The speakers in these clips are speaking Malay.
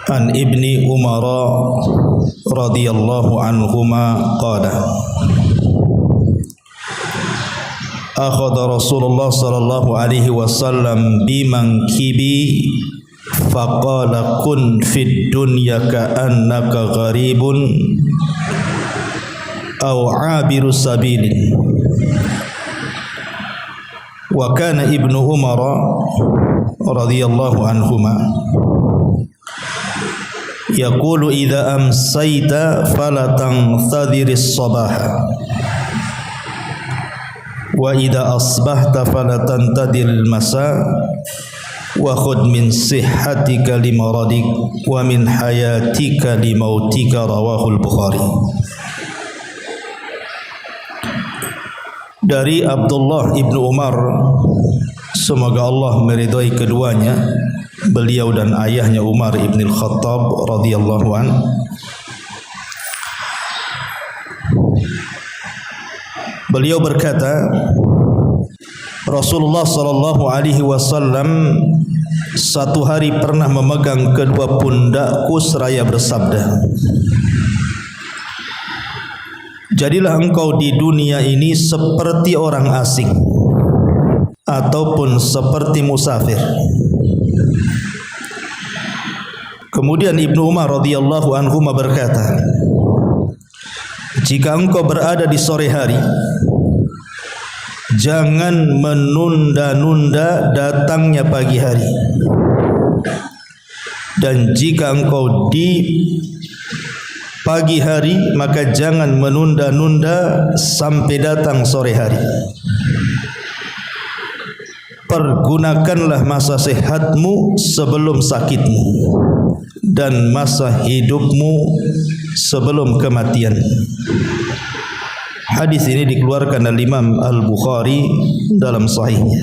An Ibni Umar radhiyallahu anhuma qala akhadha Rasulullah sallallahu alaihi wasallam bimankibi faqala kun fid dunya ka'annaka gharibun aw 'abiru sabilin. Wa kana Ibnu Umar radhiyallahu anhuma yaqulu idza amsayta fala tantadhiris sabaha wa idza asbahta fala tantadhiril masa wa khudh min sihhatika limaradik wa min hayatika limautika. Rawahul Bukhari. Dari Abdullah ibnu Umar, semoga Allah meridhai keduanya, beliau dan ayahnya Umar ibn al-Khattab radhiyallahu an. Beliau berkata, Rasulullah sallallahu alaihi wasallam satu hari pernah memegang kedua pundakku seraya bersabda, jadilah engkau di dunia ini seperti orang asing ataupun seperti musafir. Kemudian Ibnu Umar radhiyallahu anhu berkata, jika engkau berada di sore hari, jangan menunda-nunda datangnya pagi hari. Dan jika engkau di pagi hari, maka jangan menunda-nunda sampai datang sore hari. Pergunakanlah masa sehatmu sebelum sakitmu dan masa hidupmu sebelum kematian. Hadis ini dikeluarkan oleh Imam Al-Bukhari dalam sahihnya.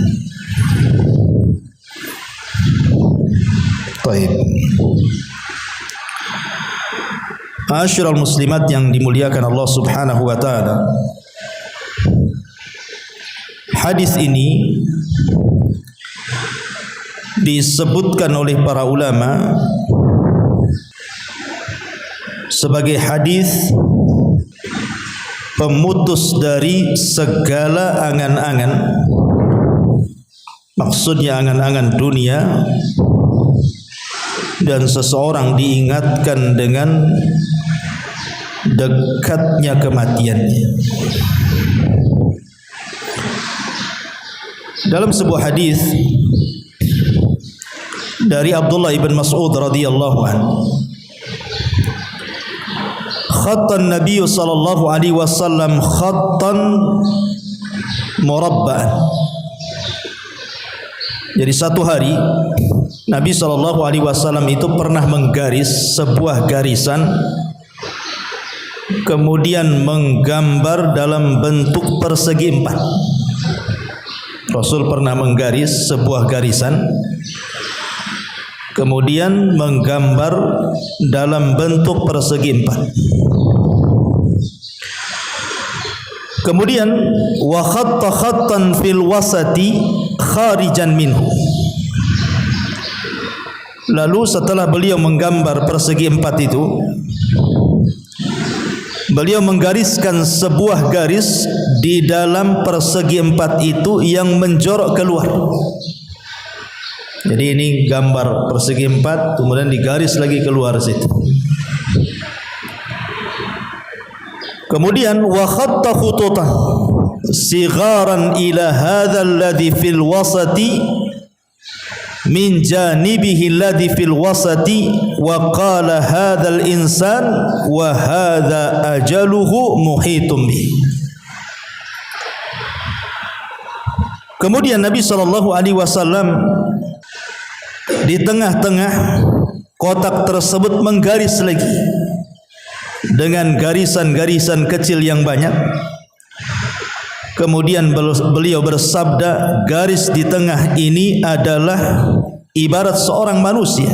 Baik. Asyiral muslimat yang dimuliakan Allah Subhanahu wa taala. Hadis ini disebutkan oleh para ulama sebagai hadis pemutus dari segala angan-angan. Maksudnya angan-angan dunia, dan seseorang diingatkan dengan dekatnya kematiannya. Dalam sebuah hadis dari Abdullah ibn Mas'ud radhiyallahu anhu, khattan Nabi sallallahu alaihi wasallam khattan murabba'an. Jadi satu hari Nabi sallallahu alaihi wasallam itu pernah menggaris sebuah garisan, kemudian menggambar dalam bentuk persegi empat. Rasul pernah menggaris sebuah garisan, kemudian menggambar dalam bentuk persegi empat. Kemudian wa khatta khattan fil wasati kharijan minhu. Lalu setelah beliau menggambar persegi empat itu, beliau menggariskan sebuah garis di dalam persegi empat itu yang menjorok keluar. Jadi ini gambar persegi empat, kemudian digaris lagi keluar situ. Kemudian wa khatta khututan sigharan ila hadha alladhi fil wasati min janibihi alladhi fil wasati wa qala hadha al insan wa hadha ajaluhu muhitum bi. Kemudian Nabi sallallahu alaihi wasallam di tengah-tengah kotak tersebut menggaris lagi dengan garisan-garisan kecil yang banyak. Kemudian beliau bersabda, garis di tengah ini adalah ibarat seorang manusia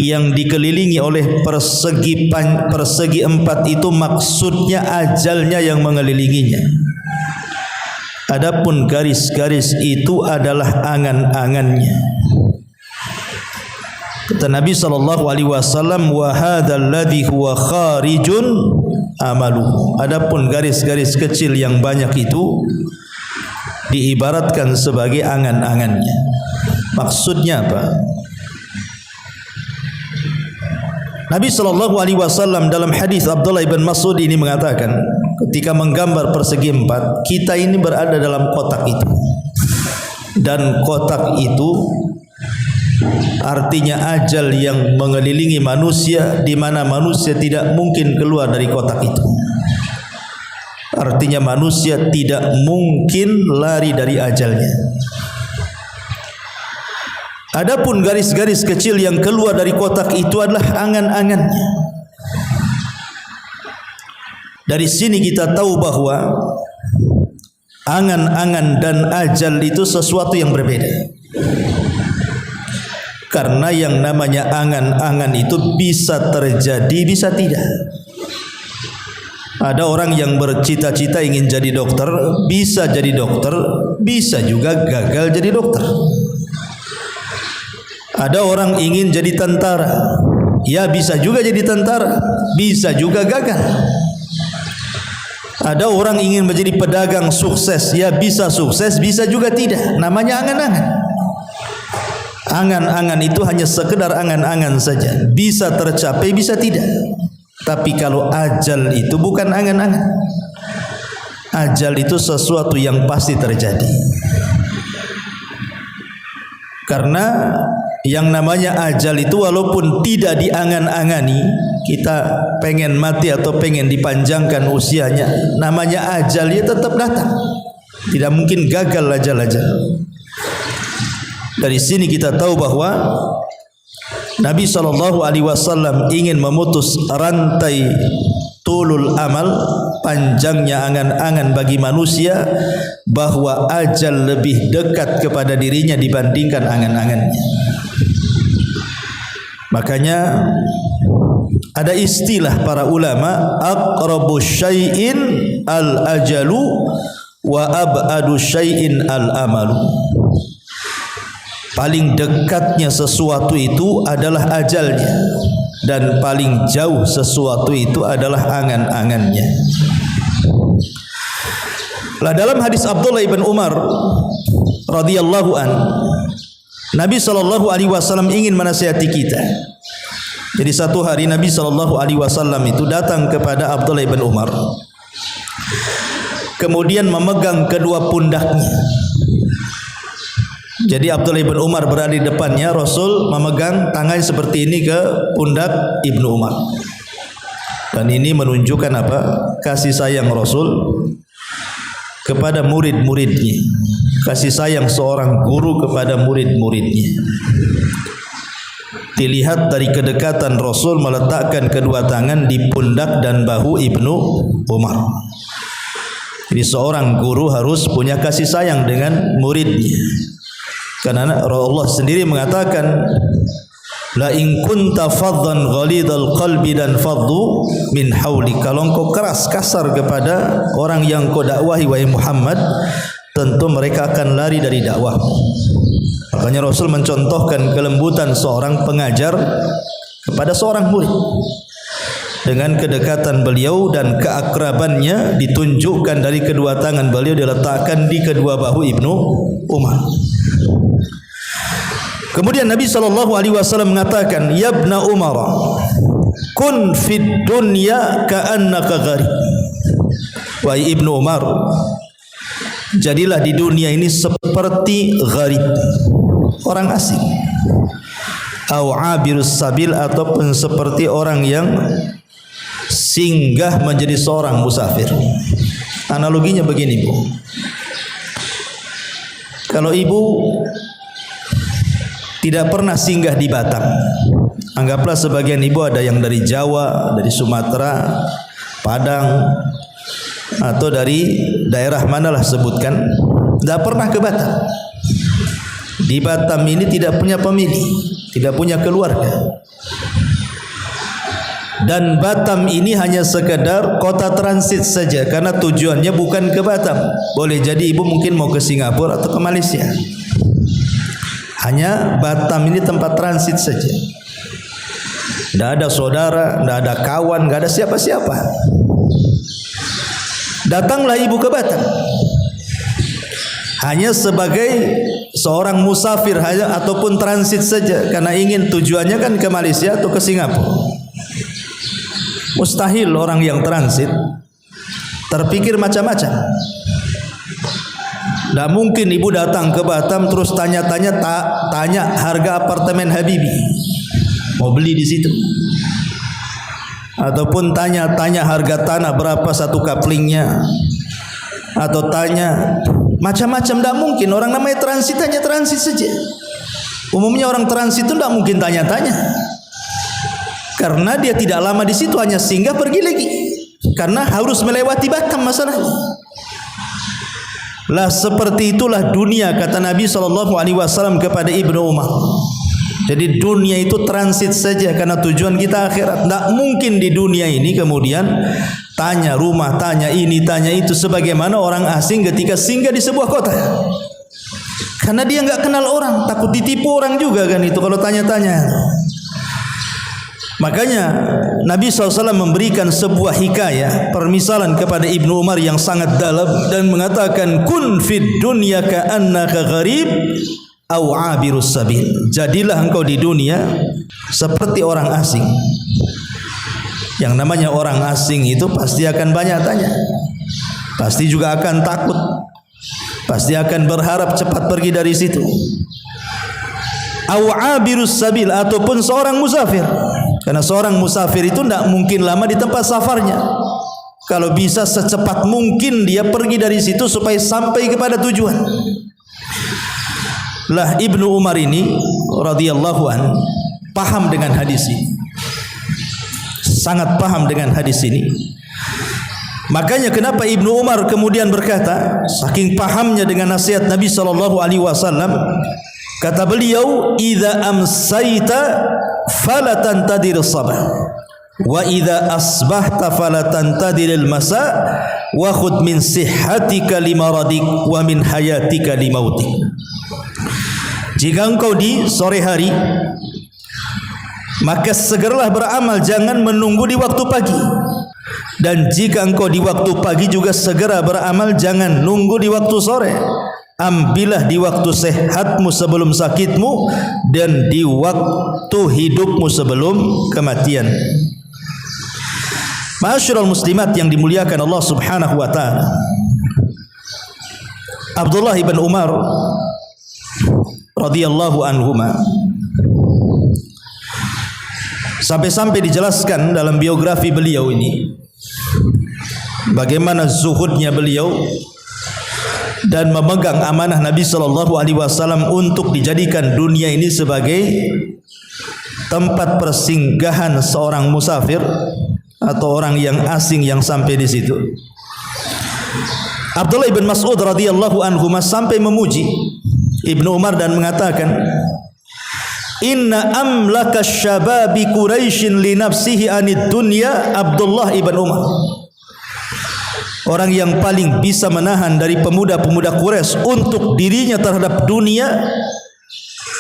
yang dikelilingi oleh persegi empat itu maksudnya ajalnya yang mengelilinginya. Adapun garis-garis itu adalah angan-angannya. Kata Nabi SAW, wa hadzal ladzi huwa kharijun amalu. Adapun garis-garis kecil yang banyak itu diibaratkan sebagai angan-angannya. Maksudnya apa? Nabi SAW dalam hadis Abdullah bin Mas'ud ini mengatakan, ketika menggambar persegi empat, kita ini berada dalam kotak itu, dan kotak itu artinya ajal yang mengelilingi manusia, di mana manusia tidak mungkin keluar dari kotak itu. Artinya manusia tidak mungkin lari dari ajalnya. Adapun garis-garis kecil yang keluar dari kotak itu adalah angan-angannya. Dari sini kita tahu bahwa angan-angan dan ajal itu sesuatu yang berbeda. Karena yang namanya angan-angan itu bisa terjadi, bisa tidak. Ada orang yang bercita-cita ingin jadi dokter, bisa jadi dokter, bisa juga gagal jadi dokter. Ada orang ingin jadi tentara, ya bisa juga jadi tentara, bisa juga gagal. Ada orang ingin menjadi pedagang sukses, ya bisa sukses, bisa juga tidak. Namanya angan-angan. Angan-angan itu hanya sekedar angan-angan saja, bisa tercapai, bisa tidak. Tapi kalau ajal itu bukan angan-angan. Ajal itu sesuatu yang pasti terjadi. Karena yang namanya ajal itu walaupun tidak diangan-angani, kita pengen mati atau pengen dipanjangkan usianya, namanya ajal ya tetap datang. Tidak mungkin gagal ajal-ajal. Dari sini kita tahu bahwa Nabi SAW ingin memutus rantai tulul amal, panjangnya angan-angan bagi manusia, bahwa ajal lebih dekat kepada dirinya dibandingkan angan-angannya. Makanya ada istilah para ulama, aqrabu syai'in al-ajalu wa ab'adu syai'in al-amalu. Paling dekatnya sesuatu itu adalah ajalnya, dan paling jauh sesuatu itu adalah angan-angannya. Lah dalam hadis Abdullah bin Umar radhiyallahu an, Nabi SAW ingin menasihati kita. Jadi satu hari Nabi SAW itu datang kepada Abdullah bin Umar, kemudian memegang kedua pundaknya. Jadi Abdullah bin Umar berada di depannya, Rasul memegang tangan seperti ini ke pundak Ibnu Umar. Dan ini menunjukkan apa? Kasih sayang Rasul kepada murid-muridnya. Kasih sayang seorang guru kepada murid-muridnya. Dilihat dari kedekatan Rasul meletakkan kedua tangan di pundak dan bahu Ibnu Umar. Jadi seorang guru harus punya kasih sayang dengan muridnya. Karena Allah sendiri mengatakan, la in kunta faddan ghalidal qalbi dan faddu min hauli. Kalau engkau keras kasar kepada orang yang kau dakwahi wahai Muhammad, tentu mereka akan lari dari dakwahmu. Makanya Rasul mencontohkan kelembutan seorang pengajar kepada seorang murid. Dengan kedekatan beliau dan keakrabannya ditunjukkan dari kedua tangan beliau diletakkan di kedua bahu Ibnu Umar. Kemudian Nabi SAW mengatakan, ya Ibna Umar, kun fid dunya ka'annaka gharib. Wahai Ibnu Umar, jadilah di dunia ini seperti gharib, orang asing. Au abirus sabil, ataupun seperti orang yang singgah menjadi seorang musafir. Analoginya begini, Bu. Kalau ibu tidak pernah singgah di Batam, anggaplah sebagian ibu ada yang dari Jawa, dari Sumatera, Padang, atau dari daerah manalah sebutkan, tidak pernah ke Batam. Di Batam ini tidak punya pemilih, tidak punya keluarga. Dan Batam ini hanya sekedar kota transit saja, karena tujuannya bukan ke Batam. Boleh jadi ibu mungkin mau ke Singapura atau ke Malaysia. Hanya Batam ini tempat transit saja. Tidak ada saudara, tidak ada kawan, tidak ada siapa-siapa. Datanglah ibu ke Batam hanya sebagai seorang musafir hanya ataupun transit saja, karena ingin tujuannya kan ke Malaysia atau ke Singapura. Mustahil orang yang transit terpikir macam-macam. Tak mungkin ibu datang ke Batam terus tanya harga apartemen Habibie, mau beli di situ, ataupun tanya harga tanah berapa satu kaplingnya, atau tanya macam-macam. Tak mungkin. Orang namanya transit hanya transit saja. Umumnya orang transit itu tak mungkin tanya-tanya, karena dia tidak lama di situ, hanya singgah pergi lagi, karena harus melewati Batam masalahnya. Lah seperti itulah dunia, kata Nabi SAW kepada Ibnu Umar. Jadi dunia itu transit saja, karena tujuan kita akhirat. Tak mungkin di dunia ini kemudian tanya rumah, tanya ini, tanya itu, sebagaimana orang asing ketika singgah di sebuah kota, karena dia enggak kenal orang, takut ditipu orang juga kan itu kalau tanya-tanya. Makanya Nabi SAW memberikan sebuah hikayah, permisalan kepada Ibnu Umar yang sangat dalam, dan mengatakan, kun fid dunya ka'annaka gharib aw 'abirus sabil. Jadilah engkau di dunia seperti orang asing. Yang namanya orang asing itu pasti akan banyak tanya, pasti juga akan takut, pasti akan berharap cepat pergi dari situ. Aw 'abirus sabil, ataupun seorang musafir. Karena seorang musafir itu tidak mungkin lama di tempat safarnya. Kalau bisa secepat mungkin dia pergi dari situ supaya sampai kepada tujuan. Lah Ibnu Umar ini radhiyallahu an paham dengan hadis ini, sangat paham dengan hadis ini. Makanya kenapa Ibnu Umar kemudian berkata, saking pahamnya dengan nasihat Nabi SAW, kata beliau, idza amsayta fala tantadir sabah wa idza asbahta fala tantadir al-masa wa khudh min sihhatika limaradik wa min hayatika limautik. Jika engkau di sore hari, maka segeralah beramal, jangan menunggu di waktu pagi. Dan jika engkau di waktu pagi juga segera beramal, jangan nunggu di waktu sore. Ambillah di waktu sehatmu sebelum sakitmu, dan di waktu hidupmu sebelum kematian. Ma'asyiral muslimat yang dimuliakan Allah Subhanahu wa taala, Abdullah ibn Umar radhiyallahu anhuma sampai-sampai dijelaskan dalam biografi beliau ini bagaimana zuhudnya beliau dan memegang amanah Nabi SAW untuk dijadikan dunia ini sebagai tempat persinggahan seorang musafir atau orang yang asing yang sampai di situ. Abdullah bin Mas'ud radhiyallahu anhu sampai memuji Ibnu Umar dan mengatakan, inna amlaka syababi Quraisyin li nafsihi anid dunya Abdullah ibn Umar. Orang yang paling bisa menahan dari pemuda-pemuda Quraisy untuk dirinya terhadap dunia,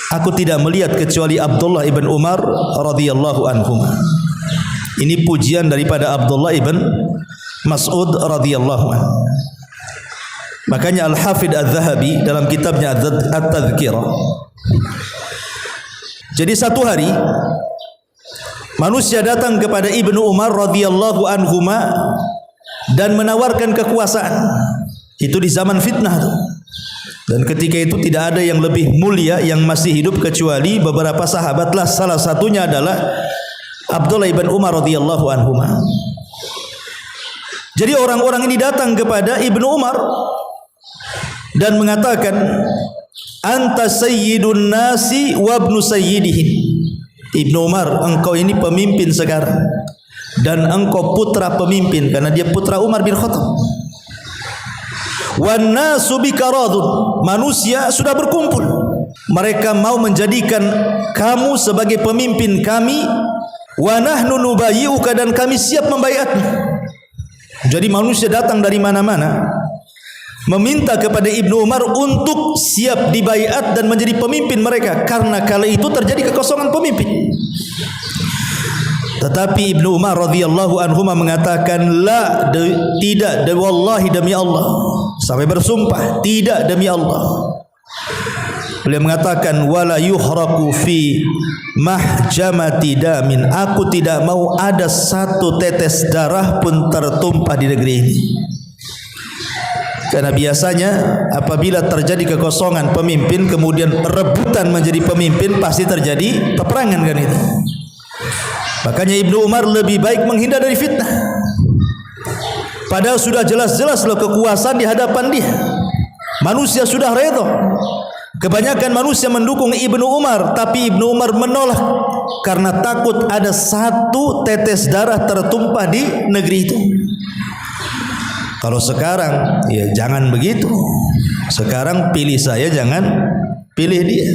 aku tidak melihat kecuali Abdullah ibn Umar radhiyallahu anhu. Ini pujian daripada Abdullah ibn Mas'ud radhiyallahu anhu. Makanya Al-Hafidh Adz-Dzahabi dalam kitabnya At-Tadhkirah, jadi satu hari manusia datang kepada Ibnu Umar radhiyallahu anhuma dan menawarkan kekuasaan. Itu di zaman fitnah tuh. Dan ketika itu tidak ada yang lebih mulia yang masih hidup kecuali beberapa sahabatlah. Salah satunya adalah Abdullah ibn Umar radhiyallahu anhuma. Jadi orang-orang ini datang kepada Ibnu Umar dan mengatakan, anta sayyidun nasi wa ibnu sayyidihim. Ibnu Umar, engkau ini pemimpin sekarang dan engkau putra pemimpin, karena dia putra Umar bin Khattab. Wan nasu bika radun, manusia sudah berkumpul. mereka mau menjadikan kamu sebagai pemimpin kami, wa nahnu nubayyi'uka, dan kami siap membaiatmu. Jadi manusia datang dari mana-mana meminta kepada Ibnu Umar untuk siap dibaiat dan menjadi pemimpin mereka, karena kala itu terjadi kekosongan pemimpin. Tetapi Ibnu Umar radhiyallahu anhu mengatakan, la, tidak, wallahi, demi Allah, sampai bersumpah, tidak, demi Allah. Beliau mengatakan, wala yuhraqu fi mahjamati damin, aku tidak mau ada satu tetes darah pun tertumpah di negeri ini. Karena biasanya apabila terjadi kekosongan pemimpin, kemudian rebutan menjadi pemimpin, pasti terjadi peperangan, kan itu. Makanya Ibnu Umar lebih baik menghindar dari fitnah. Padahal sudah jelas-jelas loh kekuasaan di hadapan dia. Manusia sudah redha. Kebanyakan manusia mendukung Ibnu Umar, tapi Ibnu Umar menolak karena takut ada satu tetes darah tertumpah di negeri itu. Kalau sekarang, ya jangan begitu. Sekarang pilih saya, jangan pilih dia.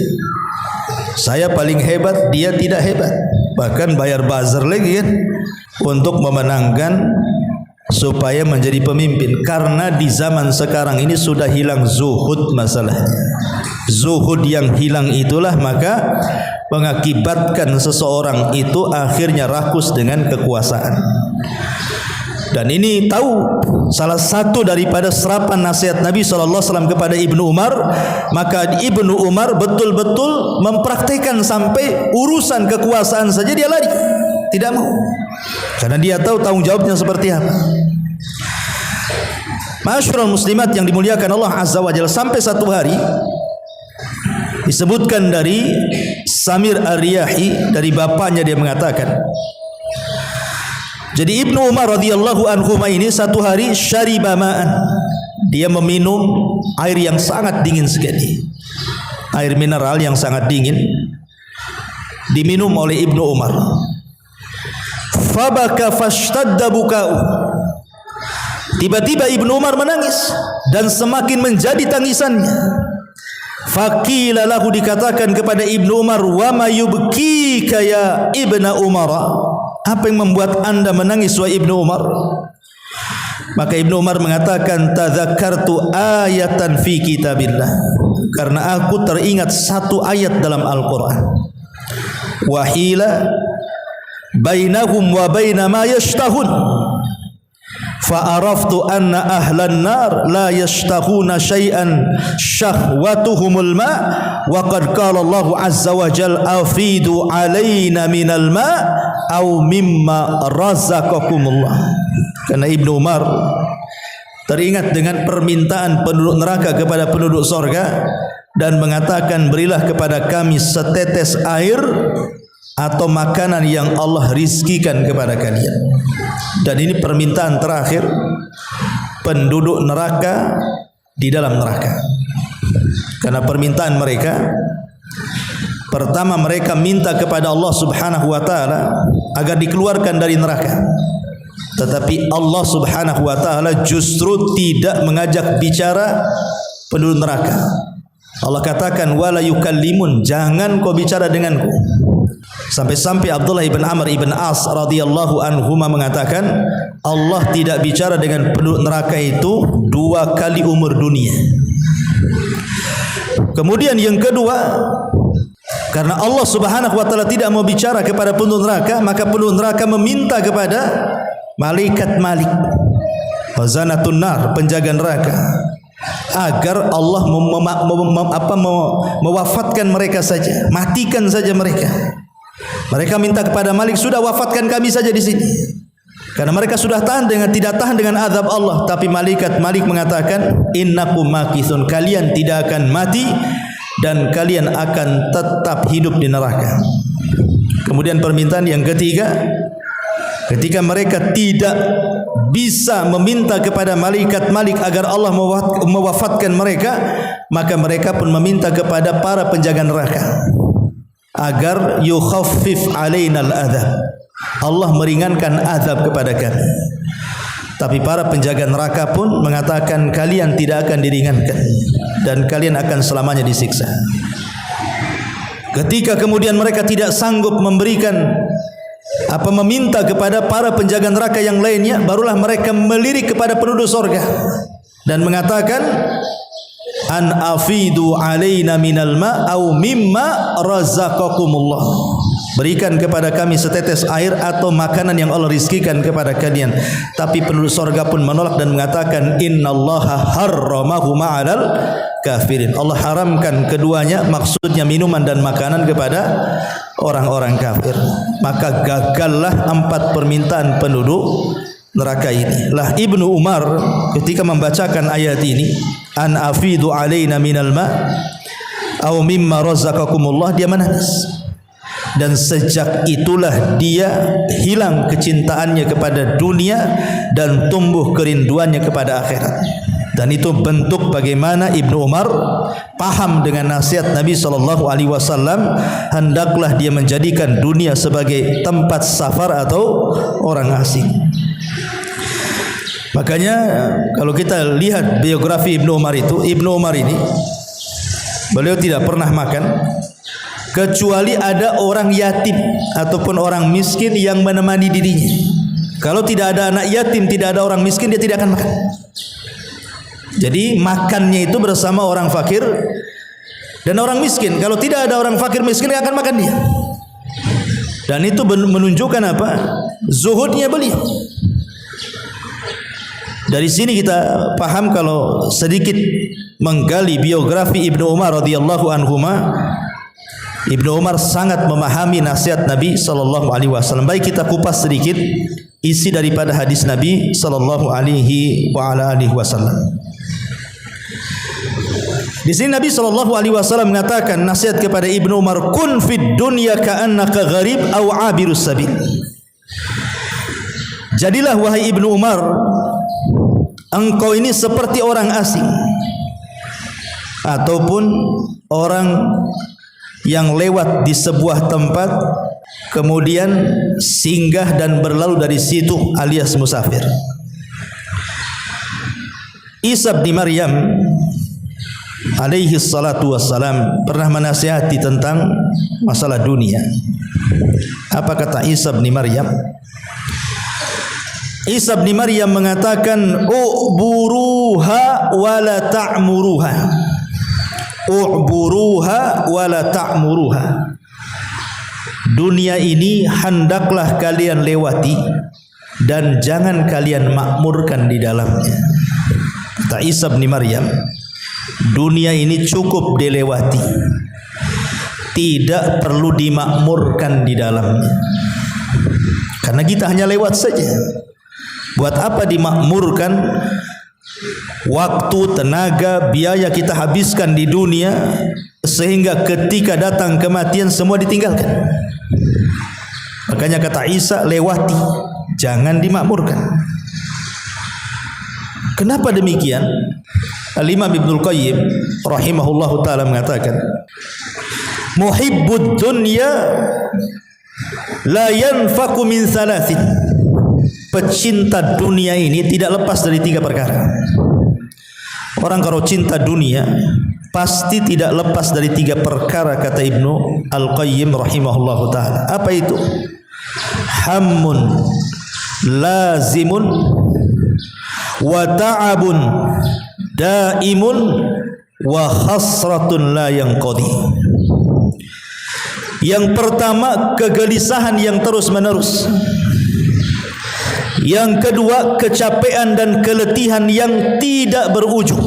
Saya paling hebat, dia tidak hebat. Bahkan bayar buzzer lagi kan, untuk memenangkan supaya menjadi pemimpin. Karena di zaman sekarang ini sudah hilang zuhud masalahnya. Zuhud yang hilang itulah maka mengakibatkan seseorang itu akhirnya rakus dengan kekuasaan. Dan ini tahu salah satu daripada serapan nasihat Nabi SAW kepada Ibnu Umar. Maka Ibnu Umar betul-betul mempraktikkan sampai urusan kekuasaan saja dia lari, tidak mau, karena dia tahu tanggung jawabnya seperti apa. Ma'asyiral muslimat yang dimuliakan Allah Azza wa Jalla, sampai satu hari disebutkan dari Samir Ar-Riyahi, dari bapaknya, dia mengatakan, jadi Ibnu Umar radhiyallahu anhu ini satu hari syariba ma'an, dia meminum air yang sangat dingin sekali, air mineral yang sangat dingin diminum oleh Ibnu Umar. Fabaka fashtadda buka'u, tiba-tiba Ibnu Umar menangis dan semakin menjadi tangisannya. Faqila lahu, dikatakan kepada Ibnu Umar, wa ma yubkika ya Ibnu Umar, apa yang membuat anda menangis wahai Ibnu Umar? Maka Ibnu Umar mengatakan, tadzakartu ayatan fi kitabillah, karena aku teringat satu ayat dalam Al-Quran. Wahila bainahum wa baina ma yashtahun, fa'araftu anna ahlan nar la yashtahuna syai'an syahwatuhumul ma, wa qad qala Allah azza wa jalla afidu alaina minal ma au mimma razaqakumullah. Karena Ibnu Umar teringat dengan permintaan penduduk neraka kepada penduduk sorga dan mengatakan, berilah kepada kami setetes air atau makanan yang Allah rizkikan kepada kalian. Dan ini permintaan terakhir penduduk neraka di dalam neraka. Karena permintaan mereka, pertama mereka minta kepada Allah Subhanahu wa taala agar dikeluarkan dari neraka. Tetapi Allah Subhanahu wa taala justru tidak mengajak bicara penduduk neraka. Allah katakan, wala yukallimun, jangan kau bicara denganku. Sampai-sampai Abdullah ibn Amr ibn As radhiyallahu anhuma mengatakan, Allah tidak bicara dengan penduduk neraka itu 2 kali umur dunia. Kemudian yang kedua, karena Allah Subhanahu wa taala tidak mau bicara kepada penduduk neraka, maka penduduk neraka meminta kepada malaikat Malik, wazanatun nar, penjaga neraka, agar Allah mewafatkan mereka saja, matikan saja mereka. Mereka minta kepada Malik, sudah wafatkan kami saja di sini, karena mereka sudah tidak tahan dengan azab Allah. Tapi malaikat Malik mengatakan, innakum makithun, kalian tidak akan mati dan kalian akan tetap hidup di neraka. Kemudian permintaan yang ketiga, ketika mereka tidak bisa meminta kepada malaikat Malik agar Allah mewafatkan mereka, maka mereka pun meminta kepada para penjaga neraka agar yukhaffif alaina al-adzab, Allah meringankan azab kepada kami. Tapi para penjaga neraka pun mengatakan, kalian tidak akan diringankan dan kalian akan selamanya disiksa. Ketika kemudian mereka tidak sanggup memberikan meminta kepada para penjaga neraka yang lainnya, barulah mereka melirik kepada penduduk surga dan mengatakan, an afidu alaina minal ma au mimma razaqakumullah, berikan kepada kami setetes air atau makanan yang Allah rizkikan kepada kalian. Tapi penduduk surga pun menolak dan mengatakan, innallaha harramahu ma'alal kafirin, Allah haramkan keduanya, maksudnya minuman dan makanan, kepada orang-orang kafir. Maka gagallah 4 permintaan penduduk neraka ini. Lah Ibnu Umar ketika membacakan ayat ini, an afidu alaina minal ma au mimma razaqakumullah, dia menangis. Dan sejak itulah dia hilang kecintaannya kepada dunia dan tumbuh kerinduannya kepada akhirat. Dan itu bentuk bagaimana Ibnu Umar paham dengan nasihat Nabi SAW. Hendaklah dia menjadikan dunia sebagai tempat safar atau orang asing. Makanya kalau kita lihat biografi Ibnu Umar itu, Ibnu Umar ini beliau tidak pernah makan kecuali ada orang yatim ataupun orang miskin yang menemani dirinya. Kalau tidak ada anak yatim, tidak ada orang miskin, dia tidak akan makan. Jadi makannya itu bersama orang fakir dan orang miskin. Kalau tidak ada orang fakir miskin, dia akan makan dia. Dan itu menunjukkan apa? Zuhudnya beliau. Dari sini kita paham kalau sedikit menggali biografi Ibnu Umar radhiyallahu anhuma, Ibnu Umar sangat memahami nasihat Nabi SAW. Baik kita kupas sedikit isi daripada hadis Nabi SAW. Di sini Nabi SAW mengatakan nasihat kepada Ibnu Umar, kun fid dunya ka'annaka gharib aw abirus sabil. Jadilah wahai Ibnu Umar, engkau ini seperti orang asing ataupun orang yang lewat di sebuah tempat kemudian singgah dan berlalu dari situ, alias musafir. Isa bin Maryam alaihi salatu wassalam pernah menasihati tentang masalah dunia. Apa kata Isa bin Maryam? Isa bin Maryam mengatakan, u'buruha wa la ta'muruha. U'buruha wa la ta'muruha. Dunia ini hendaklah kalian lewati dan jangan kalian makmurkan di dalamnya. Kata Isa bin Maryam, dunia ini cukup dilewati, tidak perlu dimakmurkan di dalamnya. Karena kita hanya lewat saja. Buat apa dimakmurkan? Waktu, tenaga, biaya kita habiskan di dunia sehingga ketika datang kematian semua ditinggalkan. Makanya kata Isa, lewati, jangan dimakmurkan. Kenapa demikian? Al-Imam Ibnul Qayyim rahimahullahu ta'ala mengatakan, muhibbud dunya la yanfaku min thalathin. Pecinta dunia ini tidak lepas dari 3 perkara. Orang kalau cinta dunia pasti tidak lepas dari 3 perkara, kata Ibnu Al-Qayyim rahimahullahu ta'ala. Apa itu? Hammun lazimun wa ta'abun daimun wa khasratun la yanqadi. Yang pertama, kegelisahan yang terus menerus. Yang kedua, kecapean dan keletihan yang tidak berujung,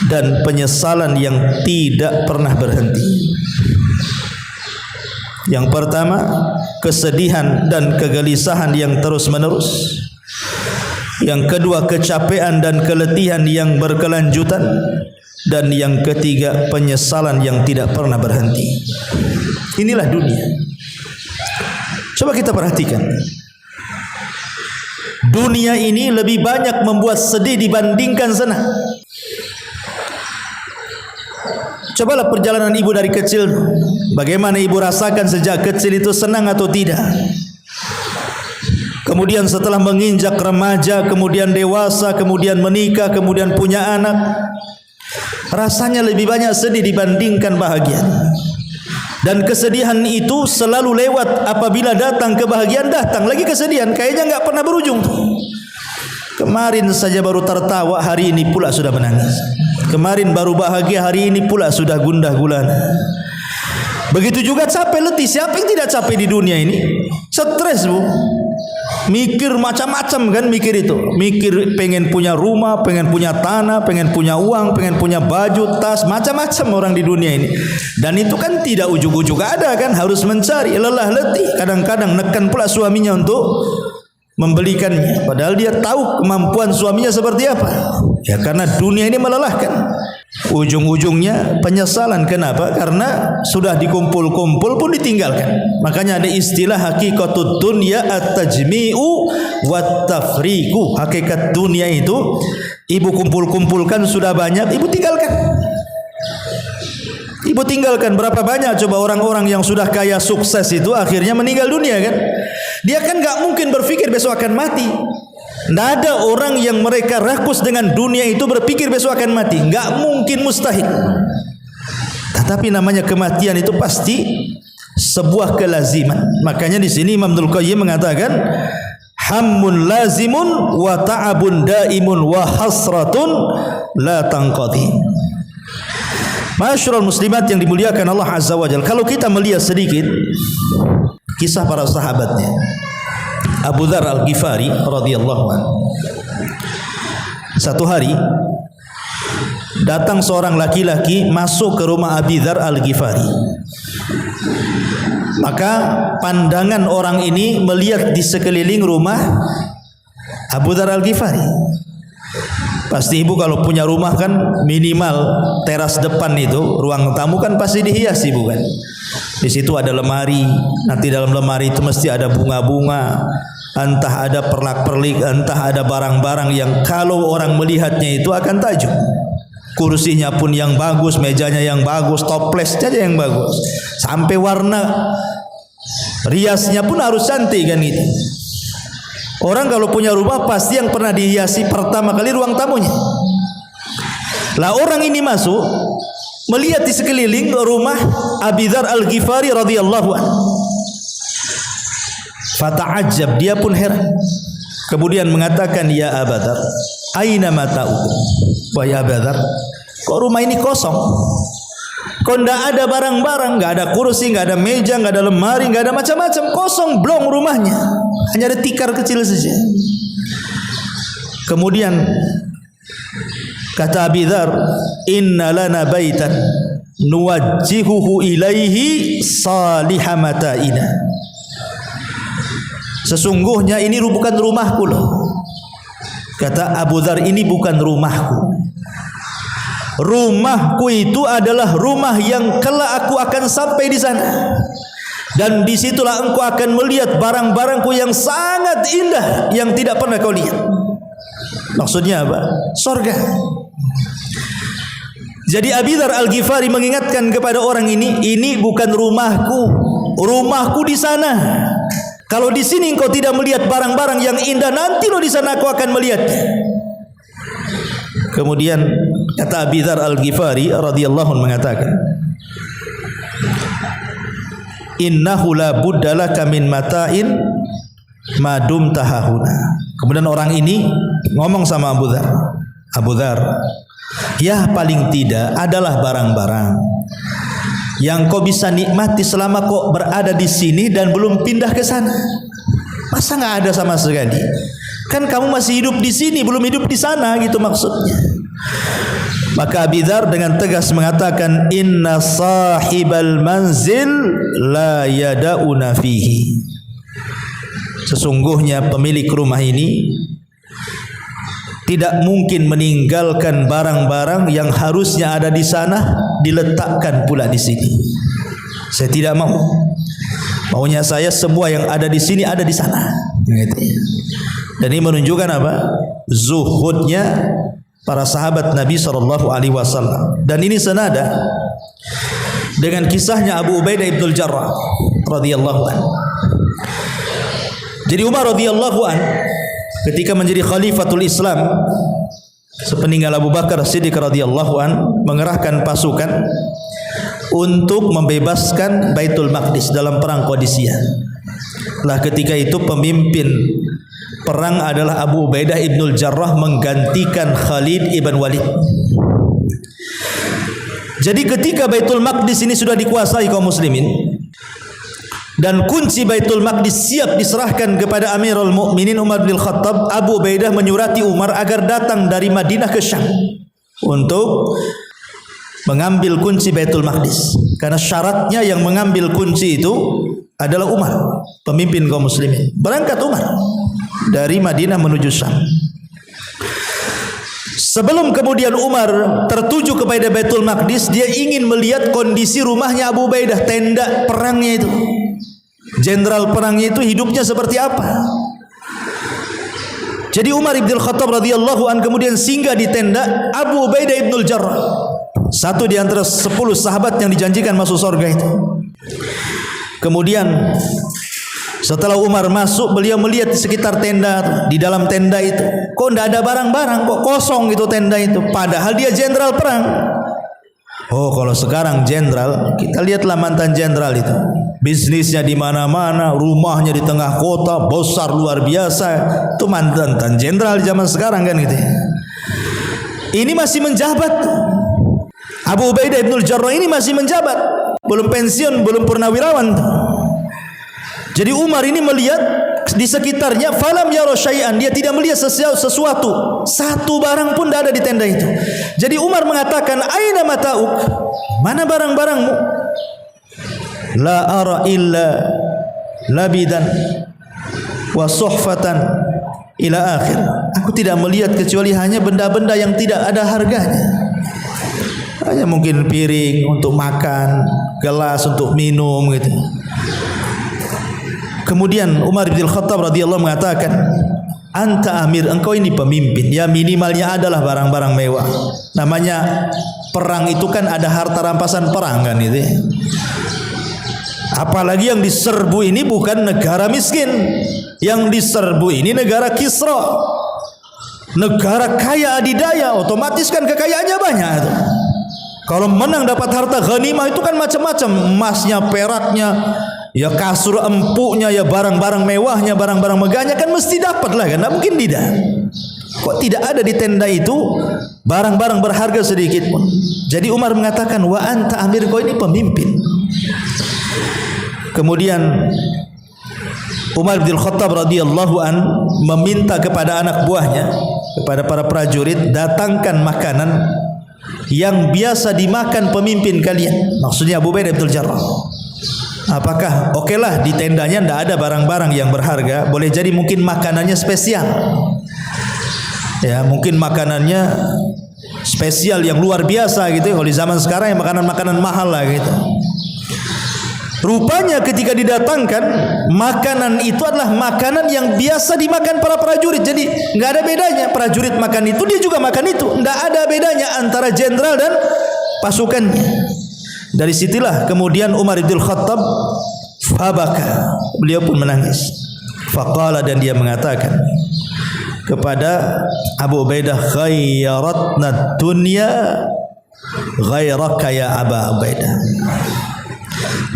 dan penyesalan yang tidak pernah berhenti. Yang pertama, kesedihan dan kegelisahan yang terus menerus. Yang kedua, kecapean dan keletihan yang berkelanjutan. Dan yang ketiga, penyesalan yang tidak pernah berhenti. Inilah dunia. Coba kita perhatikan. Dunia ini lebih banyak membuat sedih dibandingkan senang. Cobalah perjalanan ibu dari kecil, bagaimana ibu rasakan sejak kecil itu, senang atau tidak? Kemudian setelah menginjak remaja, kemudian dewasa, kemudian menikah, kemudian punya anak, rasanya lebih banyak sedih dibandingkan bahagia. Dan kesedihan itu selalu lewat apabila datang kebahagiaan, datang lagi kesedihan, kayaknya enggak pernah berujung. Kemarin saja baru tertawa, hari ini pula sudah menangis. Kemarin baru bahagia, hari ini pula sudah gundah gulana. Begitu juga capek letih. Siapa yang tidak capek di dunia ini? Stres, Bu. Mikir macam-macam kan, mikir itu. Mikir pengen punya rumah, pengen punya tanah, pengen punya uang, pengen punya baju, tas, macam-macam orang di dunia ini. Dan itu kan tidak ujug-ujug ada kan, harus mencari, lelah letih. Kadang-kadang nekan pula suaminya untuk membelikannya, padahal dia tahu kemampuan suaminya seperti apa. Ya karena dunia ini melelahkan. Ujung-ujungnya penyesalan. Kenapa? Karena sudah dikumpul-kumpul pun ditinggalkan. Makanya ada istilah hakikatud dunya at-tajmi'u wat-tafriqu. Hakikat dunia itu ibu kumpul-kumpulkan sudah banyak, ibu tinggalkan. Ibu tinggalkan. Berapa banyak coba orang-orang yang sudah kaya sukses itu akhirnya meninggal dunia kan? Dia kan gak mungkin berpikir besok akan mati. Tidak ada orang yang mereka rakus dengan dunia itu berpikir besok akan mati. Gak mungkin, mustahil. Tetapi namanya kematian itu pasti sebuah kelaziman. Makanya di sini Imam Ibnul Qayyim mengatakan, hammun lazimun wa ta'abun daimun wa hasratun la tanqadi. Masyarul muslimat yang dimuliakan Allah Azza wa Jalla, kalau kita melihat sedikit kisah para sahabatnya, Abu Dzar Al-Ghifari radhiyallahu anhu. Satu hari datang seorang laki-laki masuk ke rumah Abu Dzar Al-Ghifari. Maka pandangan orang ini melihat di sekeliling rumah Abu Dzar Al-Ghifari. Pasti ibu kalau punya rumah kan minimal teras depan itu, ruang tamu kan pasti dihiasi, bukan? Di situ ada lemari, nanti dalam lemari itu mesti ada bunga-bunga, entah ada perlak-perlik, entah ada barang-barang yang kalau orang melihatnya itu akan takjub. Kursinya pun yang bagus, mejanya yang bagus, toplesnya yang bagus, sampai warna riasnya pun harus cantik kan gitu. Orang kalau punya rumah pasti yang pernah dihiasi pertama kali ruang tamunya. Lah orang ini masuk melihat di sekeliling rumah Abu Dzar Al-Ghifari radhiyallahu anhu. Fata'ajjab, dia pun heran. Kemudian mengatakan, ya Abu Dzar, aina mata'ukum? Wahai Abu Dzar, kok rumah ini kosong? Kok tidak ada barang-barang, tidak ada kursi, tidak ada meja, tidak ada lemari, tidak ada macam-macam, kosong blong rumahnya, hanya ada tikar kecil saja. Kemudian kata Abu Dzar, inna lana baitan nuwajjihuhu ilaihi salihah mata'ina. Sesungguhnya ini bukan rumahku loh. Kata Abu Dzar, ini bukan rumahku. Rumahku itu adalah rumah yang kelak aku akan sampai di sana, dan disitulah engkau akan melihat barang-barangku yang sangat indah yang tidak pernah kau lihat. Maksudnya apa? Surga. Jadi Abu Dzar Al-Ghifari mengingatkan kepada orang ini bukan rumahku, rumahku di sana. Kalau di sini engkau tidak melihat barang-barang yang indah, nanti lo di sana aku akan melihat. Kemudian kata Abu Dzar Al-Ghifari radhiyallahu anhu mengatakan, innahu la budda laka min mata'in ma dumta hahuna. Kemudian orang ini ngomong sama Abu Dzar, Abu Dzar, ya paling tidak adalah barang-barang yang kau bisa nikmati selama kau berada di sini dan belum pindah ke sana. Masa nggak ada sama sekali? Kan kamu masih hidup di sini, belum hidup di sana, gitu maksudnya. Maka Abu Dzar dengan tegas mengatakan, inna sahibal manzil la yada'una fihi. Sesungguhnya pemilik rumah ini tidak mungkin meninggalkan barang-barang yang harusnya ada di sana diletakkan pula di sini. Saya tidak mau. Maunya saya semua yang ada di sini ada di sana. Dan ini menunjukkan apa? Zuhudnya para sahabat Nabi SAW. Dan ini senada dengan kisahnya Abu Ubaidah ibn al-Jarrah radhiyallahu anhu. Jadi Umar radhiyallahu anhu ketika menjadi khalifatul Islam sepeninggal Abu Bakar Siddiq radhiyallahu anhu mengerahkan pasukan untuk membebaskan Baitul Maqdis dalam perang Qadisiyah. Lah ketika itu pemimpin perang adalah Abu Ubaidah ibnul Jarrah menggantikan Khalid ibn Walid. Jadi ketika Baitul Maqdis ini sudah dikuasai kaum muslimin dan kunci Baitul Maqdis siap diserahkan kepada Amirul Mukminin Umar bin Khattab, Abu Ubaidah menyurati Umar agar datang dari Madinah ke Syam untuk mengambil kunci Baitul Maqdis. Karena syaratnya yang mengambil kunci itu adalah Umar, pemimpin kaum muslimin. Berangkat Umar dari Madinah menuju Syam. Sebelum kemudian Umar tertuju kepada Baitul Maqdis, dia ingin melihat kondisi rumahnya Abu Ubaidah, tenda perangnya itu. Jenderal perangnya itu hidupnya seperti apa? Jadi Umar ibn Khattab radhiyallahu an kemudian singgah di tenda Abu Ubaidah ibnul Jarrah, satu di antara 10 sahabat yang dijanjikan masuk surga itu. Kemudian setelah Umar masuk, beliau melihat di sekitar tenda, di dalam tenda itu kok tidak ada barang-barang, kok kosong itu tenda itu, padahal dia jenderal perang. Oh, kalau sekarang jenderal, kita lihatlah mantan jenderal itu, bisnisnya di mana-mana, rumahnya di tengah kota, besar luar biasa. Itu mantan jenderal zaman sekarang kan gitu. Ini masih menjabat. Abu Ubaidah ibnul Jarrah ini masih menjabat, belum pensiun, belum purnawirawan. Jadi Umar ini melihat di sekitarnya, falam yara syai'an, dia tidak melihat sesuatu, satu barang pun tidak ada di tenda itu. Jadi Umar mengatakan, aina mata'uk, mana barang-barangmu? La ara illa labidan wa suhfatan ila akhir. Aku tidak melihat kecuali hanya benda-benda yang tidak ada harganya. Hanya mungkin piring untuk makan, gelas untuk minum gitu. Kemudian Umar bin Khattab radhiyallahu mengatakan, anta amir, engkau ini pemimpin, ya minimalnya adalah barang-barang mewah. Namanya perang itu kan ada harta rampasan perang kan itu. Apalagi yang diserbu ini bukan negara miskin, yang diserbu ini negara Kisra, negara kaya adidaya, otomatis kan kekayaannya banyak itu. Kalau menang dapat harta ghanimah itu kan macam-macam, emasnya, peraknya, ya kasur empuknya, ya barang-barang mewahnya, barang-barang megahnya kan mesti dapat lah kan, tidak mungkin tidak. Kok tidak ada di tenda itu barang-barang berharga sedikit pun. Jadi Umar mengatakan, wa anta amir, kau ini pemimpin. Kemudian Umar bin Khattab radhiyallahu an meminta kepada anak buahnya, kepada para prajurit, datangkan makanan yang biasa dimakan pemimpin kalian. Maksudnya Abu Ubaidah ibnul Jarrah. Apakah okelah di tendanya tidak ada barang-barang yang berharga, boleh jadi mungkin makanannya spesial. Ya, mungkin makanannya spesial yang luar biasa gitu. Kalau di zaman sekarang ya makanan-makanan mahal lah gitu. Rupanya ketika didatangkan makanan itu adalah makanan yang biasa dimakan para prajurit. Jadi nggak ada bedanya, prajurit makan itu, dia juga makan itu. Nggak ada bedanya antara jenderal dan pasukannya. Dari situlah kemudian Umar bin Khattab fabaka, beliau pun menangis. Faqala, dan dia mengatakan kepada Abu Ubaidah, khayyaratna dunya ghairaka ya Aba Ubaidah.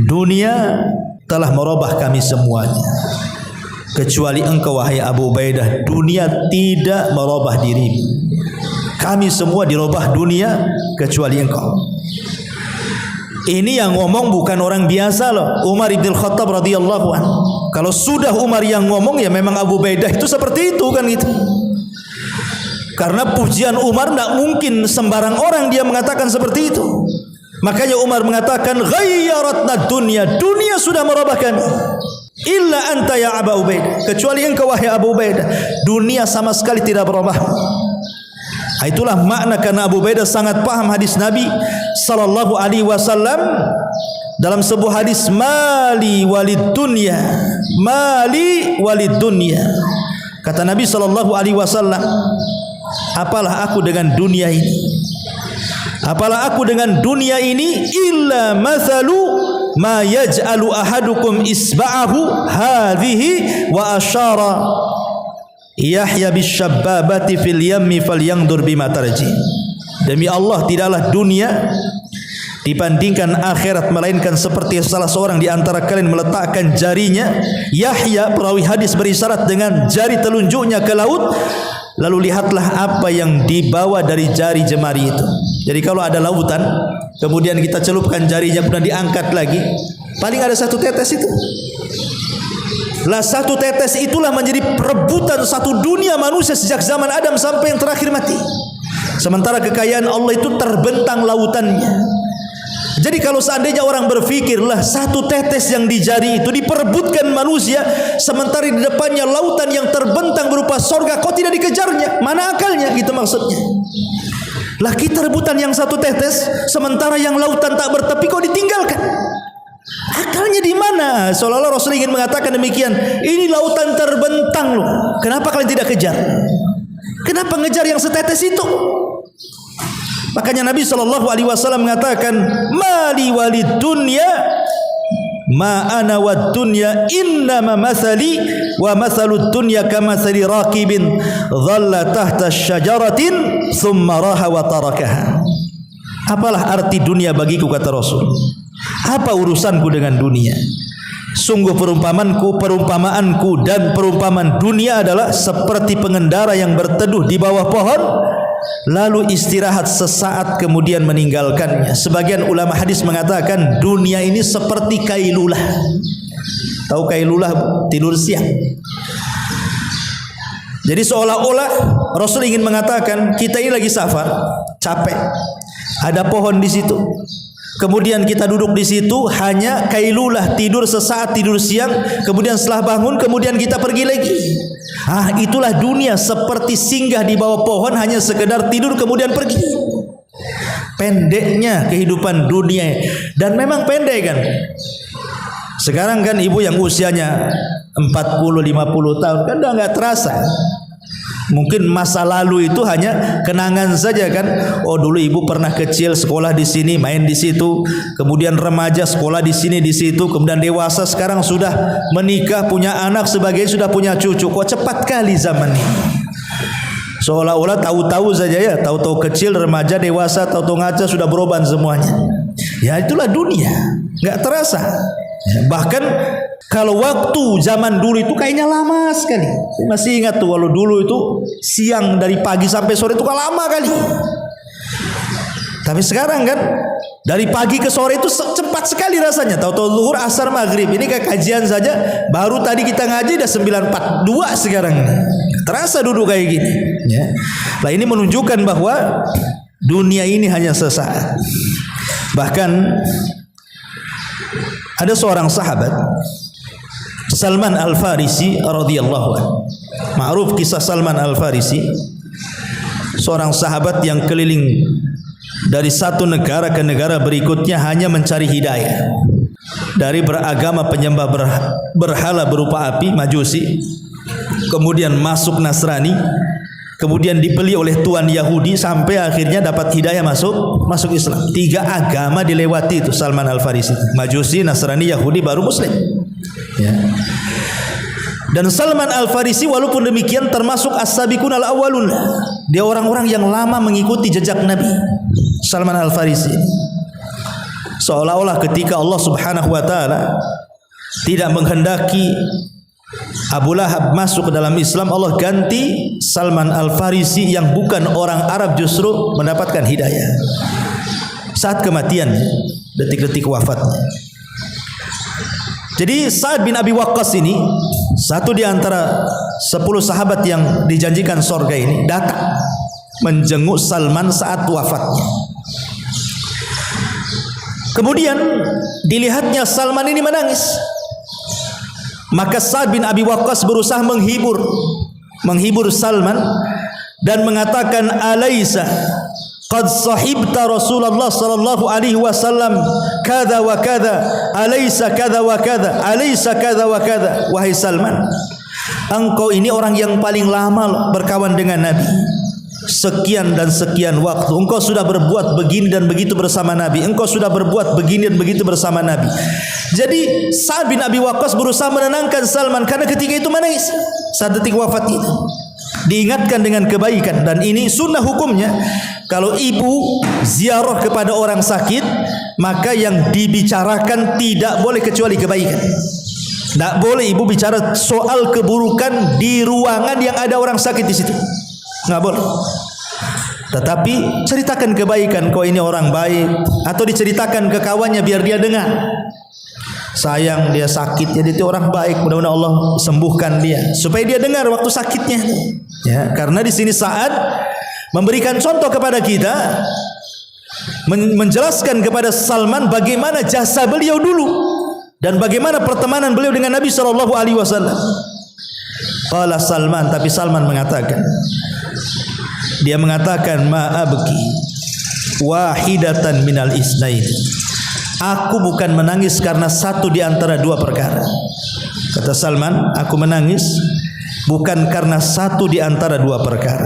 Dunia telah merubah kami semuanya, kecuali engkau wahai Abu Ubaidah. Dunia tidak merubah dirimu. Kami semua dirubah dunia kecuali engkau. Ini yang ngomong bukan orang biasa loh, Umar bin Khattab radhiyallahu anhu. Kalau sudah Umar yang ngomong, ya memang Abu Ubaidah itu seperti itu kan gitu. Karena pujian Umar tidak mungkin sembarang orang dia mengatakan seperti itu. Makanya Umar mengatakan, ghayyaratna dunya, dunia sudah merubah kami. Illa anta ya Aba Ubaidah, kecuali engkau wahai Abu Ubaidah, dunia sama sekali tidak berubah. Itulah makna, karena Abu Ubaidah sangat paham hadis Nabi sallallahu alaihi wasallam dalam sebuah hadis, mali walid dunya, mali walid dunya. Kata Nabi sallallahu alaihi wasallam, apalah aku dengan dunia ini? Apalah aku dengan dunia ini? Illa mathalu ma yaj'alu ahadukum isba'ahu hadhihi wa asyara Yahya bisyababati fil yammi falyangdur bima tarji. Demi Allah, tidaklah dunia dibandingkan akhirat, melainkan seperti salah seorang di antara kalian meletakkan jarinya. Yahya perawi hadis berisyarat dengan jari telunjuknya ke laut, lalu lihatlah apa yang dibawa dari jari jemari itu. Jadi kalau ada lautan, kemudian kita celupkan jarinya, kemudian diangkat lagi, paling ada satu tetes itu. Lah satu tetes itulah menjadi perebutan satu dunia manusia sejak zaman Adam sampai yang terakhir mati. Sementara kekayaan Allah itu terbentang lautannya. Jadi kalau seandainya orang berfikirlah satu tetes yang di jari itu diperebutkan manusia, sementara di depannya lautan yang terbentang berupa sorga, kok tidak dikejarnya? Mana akalnya? Gitu maksudnya. Lah kita rebutan yang satu tetes, sementara yang lautan tak bertepi kok ditinggalkan? Akalnya di mana? Seolah-olah Rasul ingin mengatakan demikian. Ini lautan terbentang loh. Kenapa kalian tidak kejar? Kenapa ngejar yang setetes itu? Makanya Nabi SAW mengatakan, mali walid dunya ma ana wad dunya innama mathali wa mathalud dunya kamathali raqibin dhalla tahta syajaratin thumma raha wa tarakaha. Apalah arti dunia bagiku, kata Rasul? Apa urusanku dengan dunia? Sungguh perumpamaanku dan perumpamaan dunia adalah seperti pengendara yang berteduh di bawah pohon, lalu istirahat sesaat kemudian meninggalkannya. Sebagian ulama hadis mengatakan dunia ini seperti kailulah. Tahu kailulah? Tidur siang. Jadi seolah-olah Rasul ingin mengatakan kita ini lagi safar, capek, ada pohon di situ, kemudian kita duduk di situ hanya kailulah, tidur sesaat, tidur siang, kemudian setelah bangun kemudian kita pergi lagi. Itulah dunia, seperti singgah di bawah pohon, hanya sekedar tidur kemudian pergi. Pendeknya kehidupan dunia. Dan memang pendek kan. Sekarang kan ibu yang usianya 40-50 tahun kan udah nggak terasa. Mungkin masa lalu itu hanya kenangan saja kan. Oh dulu ibu pernah kecil sekolah di sini, main di situ, kemudian remaja sekolah di sini di situ, kemudian dewasa sekarang sudah menikah, punya anak, sebagainya, sudah punya cucu. Kok cepat kali zaman ini. Seolah-olah tahu-tahu saja ya, tahu-tahu kecil, remaja, dewasa, tahu-tahu ngaca sudah beroban semuanya. Ya itulah dunia, nggak terasa. Bahkan kalau waktu zaman dulu itu kayaknya lama sekali. Saya masih ingat tuh kalau dulu itu siang dari pagi sampai sore itu kan lama kali. Tapi sekarang kan dari pagi ke sore itu cepat sekali rasanya. Tahu-tahu zuhur, asar, maghrib. Ini kayak kajian saja. Baru tadi kita ngaji udah 9.42 sekarang. Terasa duduk kayak gini. Ya. Nah ini menunjukkan bahwa dunia ini hanya sesaat. Bahkan ada seorang sahabat, Salman Al-Farisi radhiyallahu anhu. Ma'ruf kisah Salman Al-Farisi, seorang sahabat yang keliling dari satu negara ke negara berikutnya hanya mencari hidayah. Dari beragama penyembah berhala berupa api, Majusi, kemudian masuk Nasrani, kemudian dibeli oleh tuan Yahudi, sampai akhirnya dapat hidayah masuk Islam. 3 agama dilewati itu Salman Al-Farisi. Majusi, Nasrani, Yahudi, baru Muslim. Ya. Dan Salman Al-Farisi walaupun demikian termasuk as-sabiqun al-awwalun. Dia orang-orang yang lama mengikuti jejak Nabi. Salman Al-Farisi seolah-olah ketika Allah Subhanahu wa taala tidak menghendaki Abu Lahab masuk ke dalam Islam, Allah ganti Salman Al-Farisi yang bukan orang Arab justru mendapatkan hidayah saat kematian, detik-detik wafatnya. Jadi Sa'ad bin Abi Waqqas ini satu di antara 10 sahabat yang dijanjikan surga ini datang menjenguk Salman saat wafatnya. Kemudian dilihatnya Salman ini menangis. Maka Sa'ad bin Abi Waqqas berusaha menghibur Salman dan mengatakan, "Alaisa qad sahibta Rasulullah sallallahu alaihi wasallam kada wa kada, alaisa kada wa kada, alaisa kada wa kada." Wahai Salman, engkau ini orang yang paling lama berkawan dengan Nabi. Sekian dan sekian waktu engkau sudah berbuat begini dan begitu bersama Nabi. Engkau sudah berbuat begini dan begitu bersama Nabi. Jadi Sa'ad bin Abi Waqqas berusaha menenangkan Salman karena ketika itu menangis saat detik wafat itu. diingatkan dengan kebaikan. Dan ini sunnah hukumnya. Kalau ibu ziarah kepada orang sakit, maka yang dibicarakan tidak boleh kecuali kebaikan. Tidak boleh ibu bicara soal keburukan di ruangan yang ada orang sakit di situ. Nggak boleh. Tetapi ceritakan kebaikan, kau ini orang baik, atau diceritakan ke kawannya biar dia dengar. Sayang dia sakit, jadi itu orang baik, mudah-mudahan Allah sembuhkan dia, supaya dia dengar waktu sakitnya. Ya, karena di sini saat memberikan contoh kepada kita, menjelaskan kepada Salman bagaimana jasa beliau dulu dan bagaimana pertemanan beliau dengan Nabi sallallahu alaihi wasallam. Qala Salman, tapi Salman mengatakan, dia mengatakan, ma'abki wahidatan minal isnain. Aku bukan menangis karena satu di antara dua perkara. Kata Salman, aku menangis bukan karena satu di antara dua perkara.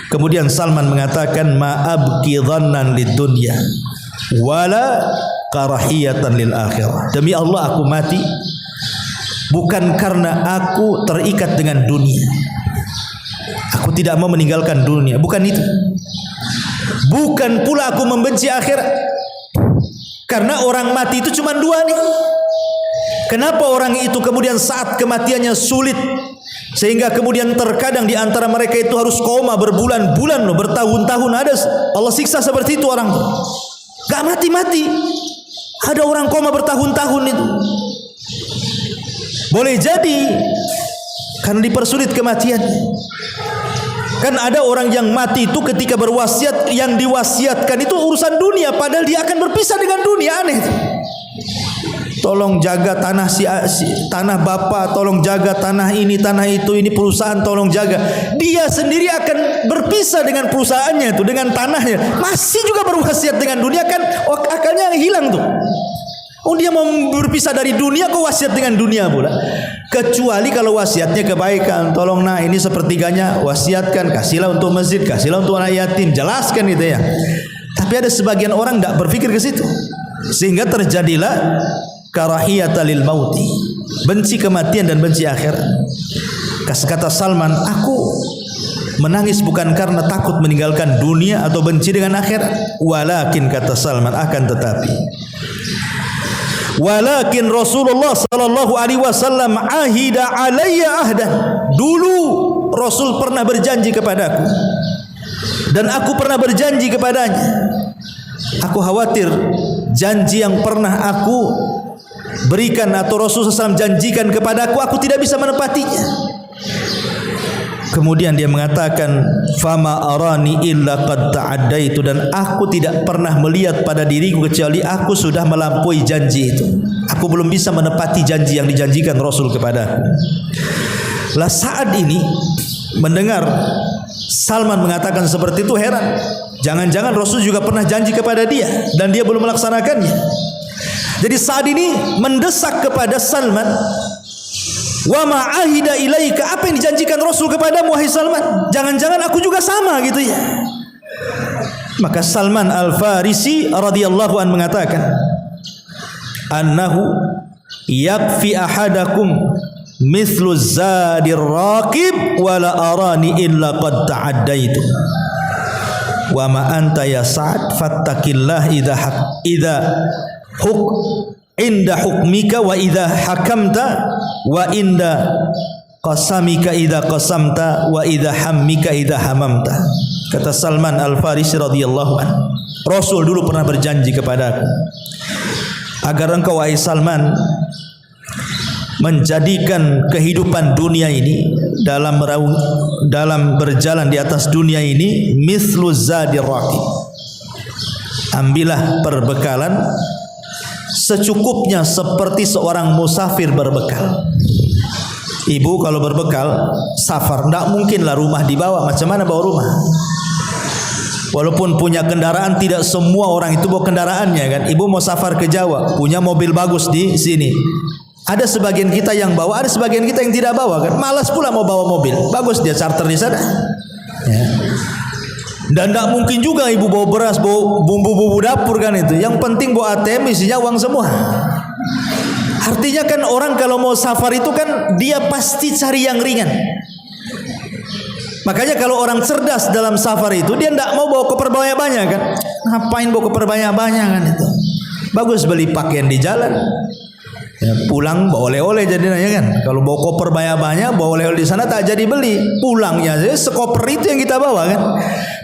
Kemudian Salman mengatakan, ma'abki dhannan lid dunya wala karahiyatan lil akhirah. Demi Allah aku mati bukan karena aku terikat dengan dunia. Aku tidak mau meninggalkan dunia, bukan itu. Bukan pula aku membenci akhirat. Karena orang mati itu cuma dua nih. Kenapa orang itu kemudian saat kematiannya sulit, sehingga kemudian terkadang di antara mereka itu harus koma berbulan-bulan, bertahun-tahun. Ada Allah siksa seperti itu orang. Gak mati-mati. Ada orang koma bertahun-tahun itu. Boleh jadi karena dipersulit kematian. Kan ada orang yang mati itu ketika berwasiat, yang diwasiatkan itu urusan dunia, padahal dia akan berpisah dengan dunia. Aneh. Tolong jaga tanah tanah bapak, tolong jaga tanah ini, tanah itu, ini perusahaan, tolong jaga. Dia sendiri akan berpisah dengan perusahaannya itu, dengan tanahnya. Masih juga berwasiat dengan dunia, kan akalnya hilang tuh. Oh, dia mau berpisah dari dunia, kok wasiat dengan dunia pula. Kecuali kalau wasiatnya kebaikan, tolong nah ini sepertiganya wasiatkan, kasihlah untuk masjid, kasihlah untuk anak yatim, jelaskan gitu ya. Tapi ada sebagian orang tidak berpikir ke situ, sehingga terjadilah karahiyata lil mauti, benci kematian dan benci akhirat. Kata Salman, aku menangis bukan karena takut meninggalkan dunia atau benci dengan akhirat. Walakin, kata Salman, akan tetapi, walakin Rasulullah sallallahu alaihi wasallam ahida alayya ahdan. Dulu Rasul pernah berjanji kepadaku dan aku pernah berjanji kepadanya. Aku khawatir janji yang pernah aku berikan atau Rasul SAW janjikan kepadaku, aku tidak bisa menepatinya. Kemudian dia mengatakan, fama arani illa qad ta'addaitu, dan aku tidak pernah melihat pada diriku kecuali aku sudah melampaui janji itu. Aku belum bisa menepati janji yang dijanjikan Rasul kepadaku. Lah saat ini mendengar Salman mengatakan seperti itu, heran. Jangan-jangan Rasul juga pernah janji kepada dia dan dia belum melaksanakannya. Jadi saat ini mendesak kepada Salman, wa ma'ahida ilaika, apa yang dijanjikan Rasul kepadamu wahai Salman? Jangan-jangan aku juga sama gitu ya. Maka Salman Al-Farisi radhiyallahu an mengatakan, annahu yakfi ahadakum mithlu zadir raqib wala arani illa qad ta'addaitu wa ma anta ya Sa'ad fattaqillah idza inda hukmika wa idza hakamta wa inda qasamika idza qasamta wa idza hammika idza hamamta. Kata Salman Al-Farisi radhiyallahu an, Rasul dulu pernah berjanji kepadaku agar engkau wahai Salman menjadikan kehidupan dunia ini dalam berjalan di atas dunia ini mithlu zadir raqib. Ambillah perbekalan secukupnya seperti seorang musafir berbekal. Ibu kalau berbekal safar, tidak mungkinlah rumah dibawa. Macam mana bawa rumah? Walaupun punya kendaraan, tidak semua orang itu bawa kendaraannya kan. Ibu mau safar ke Jawa, punya mobil bagus di sini. Ada sebagian kita yang bawa, ada sebagian kita yang tidak bawa kan. Malas pula mau bawa mobil, bagus dia charter di sana. Ya. Dan tidak mungkin juga ibu bawa beras, bawa bumbu-bumbu dapur kan itu. Yang penting bawa ATM isinya uang semua. Artinya kan orang kalau mau safar itu kan dia pasti cari yang ringan. Makanya kalau orang cerdas dalam safar itu, dia tidak mau bawa koper banyak-banyak kan. Ngapain bawa koper banyak-banyak kan itu. Bagus beli pakaian di jalan. Ya, pulang bawa oleh-oleh jadinya ya kan. Kalau bawa koper banyak-banyak, bawa oleh-oleh di sana tak jadi beli. Pulangnya aja sekoper itu yang kita bawa kan.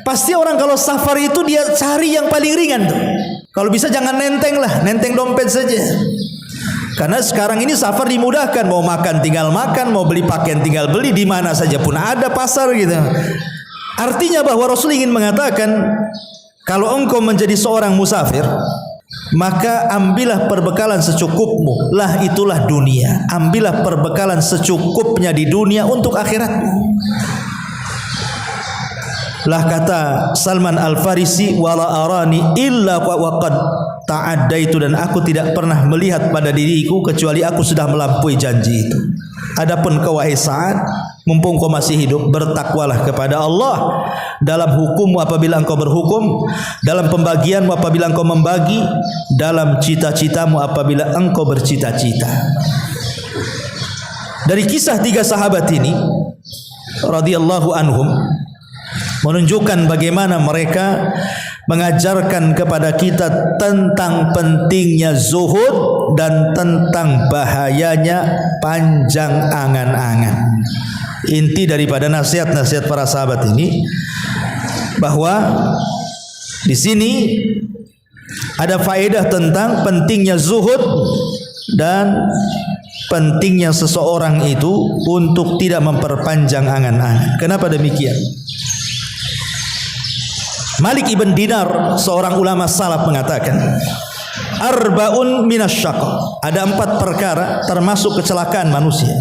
Pasti orang kalau safar itu dia cari yang paling ringan tuh. Kalau bisa jangan nenteng lah, nenteng dompet saja. Karena sekarang ini safar dimudahkan, mau makan tinggal makan, mau beli pakaian tinggal beli, di mana saja pun ada pasar gitu. Artinya bahwa Rasul ingin mengatakan, kalau engkau menjadi seorang musafir, maka ambillah perbekalan secukupmu, lah itulah dunia. Ambillah perbekalan secukupnya di dunia untuk akhiratmu. Lah kata Salman Al-Farisi, wala arani illa waqad ta'addaitu, dan aku tidak pernah melihat pada diriku kecuali aku sudah melampaui janji itu. Adapun kau wahai Sa'ad, mumpung kau masih hidup, bertakwalah kepada Allah dalam hukummu apabila engkau berhukum, dalam pembagianmu apabila engkau membagi, dalam cita-citamu apabila engkau bercita-cita. Dari kisah tiga sahabat ini radhiyallahu anhum menunjukkan bagaimana mereka mengajarkan kepada kita tentang pentingnya zuhud dan tentang bahayanya panjang angan-angan. Inti daripada nasihat-nasihat para sahabat ini bahwa di sini ada faedah tentang pentingnya zuhud dan pentingnya seseorang itu untuk tidak memperpanjang angan-angan. Kenapa demikian? Malik ibn Dinar, seorang ulama salaf, mengatakan, arba'un minasyaqa, ada 4 perkara termasuk kecelakaan manusia.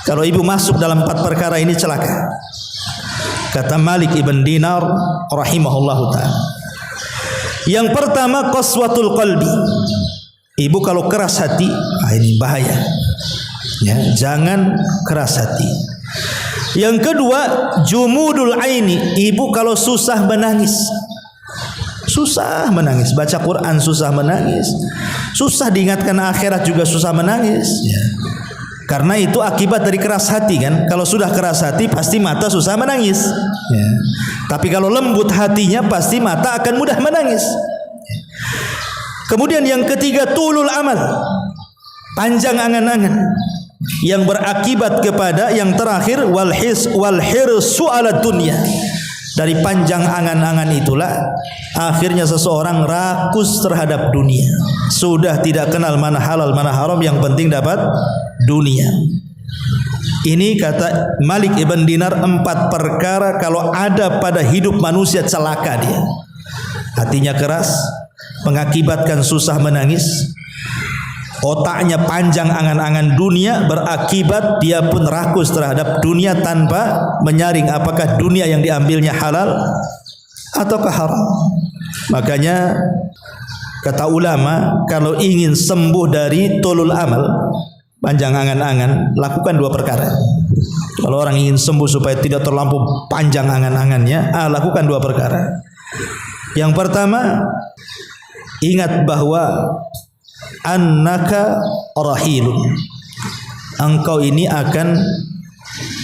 Kalau ibu masuk dalam 4 perkara ini celaka. Kata Malik ibn Dinar rahimahullahu ta'ala, yang pertama qaswatul qalbi. Ibu kalau keras hati, ini bahaya ya, jangan keras hati. Yang kedua, jumudul aini. Ibu kalau susah menangis, susah menangis, baca Quran susah menangis, susah diingatkan akhirat juga susah menangis ya. Karena itu akibat dari keras hati kan. Kalau sudah keras hati pasti mata susah menangis ya. Tapi kalau lembut hatinya pasti mata akan mudah menangis. Kemudian yang ketiga, tulul amal, panjang angan-angan, yang berakibat kepada yang terakhir wal hirsu ala dunya. Dari panjang angan-angan itulah akhirnya seseorang rakus terhadap dunia. Sudah tidak kenal mana halal mana haram, yang penting dapat dunia. Ini kata Malik ibn Dinar, 4 perkara kalau ada pada hidup manusia celaka dia. Hatinya keras mengakibatkan susah menangis, otaknya panjang angan-angan dunia, berakibat dia pun rakus terhadap dunia tanpa menyaring apakah dunia yang diambilnya halal ataukah haram. Makanya kata ulama, kalau ingin sembuh dari tulul amal, panjang angan-angan, lakukan 2 perkara. Kalau orang ingin sembuh supaya tidak terlampau panjang angan-angannya, lakukan 2 perkara. Yang pertama, ingat bahwa annaka rahilun, engkau ini akan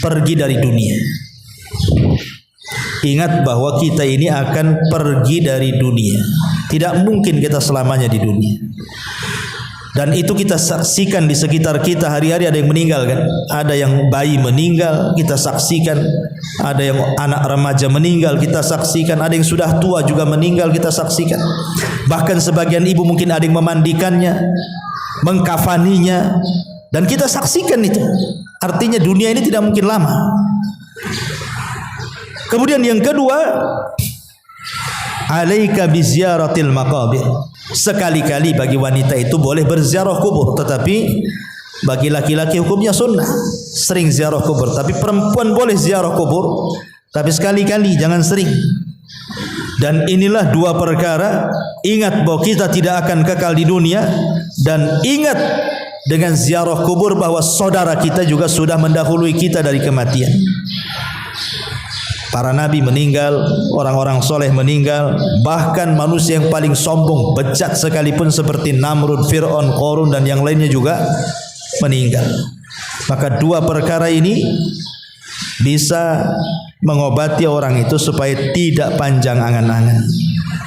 pergi dari dunia. Ingat bahwa kita ini akan pergi dari dunia. Tidak mungkin kita selamanya di dunia. Dan itu kita saksikan di sekitar kita hari-hari. Ada yang meninggal kan, ada yang bayi meninggal kita saksikan, ada yang anak remaja meninggal kita saksikan, ada yang sudah tua juga meninggal kita saksikan. Bahkan sebagian ibu mungkin ada yang memandikannya, mengkafaninya, dan kita saksikan itu. Artinya dunia ini tidak mungkin lama. Kemudian yang kedua, alaika biziaratil maqabir. Sekali-kali bagi wanita itu boleh berziarah kubur, tetapi bagi laki-laki hukumnya sunnah. Sering ziarah kubur, tapi perempuan boleh ziarah kubur, tapi sekali-kali, jangan sering. Dan inilah 2 perkara. Ingat bahwa kita tidak akan kekal di dunia, dan ingat dengan ziarah kubur bahwa saudara kita juga sudah mendahului kita dari kematian. Para nabi meninggal, orang-orang soleh meninggal, bahkan manusia yang paling sombong, bejat sekalipun seperti Namrud, Fir'aun, Qarun dan yang lainnya juga meninggal. Maka 2 perkara ini bisa mengobati orang itu supaya tidak panjang angan-angan.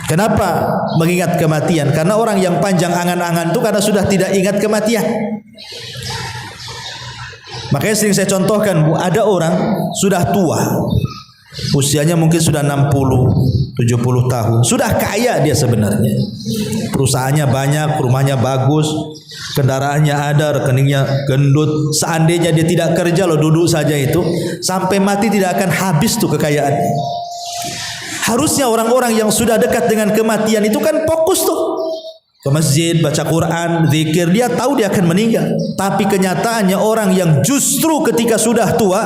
Kenapa mengingat kematian? Karena orang yang panjang angan-angan itu karena sudah tidak ingat kematian. Makanya sering saya contohkan, ada orang sudah tua, usianya mungkin sudah 60-70 tahun, sudah kaya dia sebenarnya, perusahaannya banyak, rumahnya bagus, kendaraannya ada, rekeningnya gendut. Seandainya dia tidak kerja, loh duduk saja itu, sampai mati tidak akan habis tuh kekayaan. Harusnya orang-orang yang sudah dekat dengan kematian itu kan fokus tuh ke masjid, baca Quran, zikir. Dia tahu dia akan meninggal. Tapi kenyataannya orang yang justru ketika sudah tua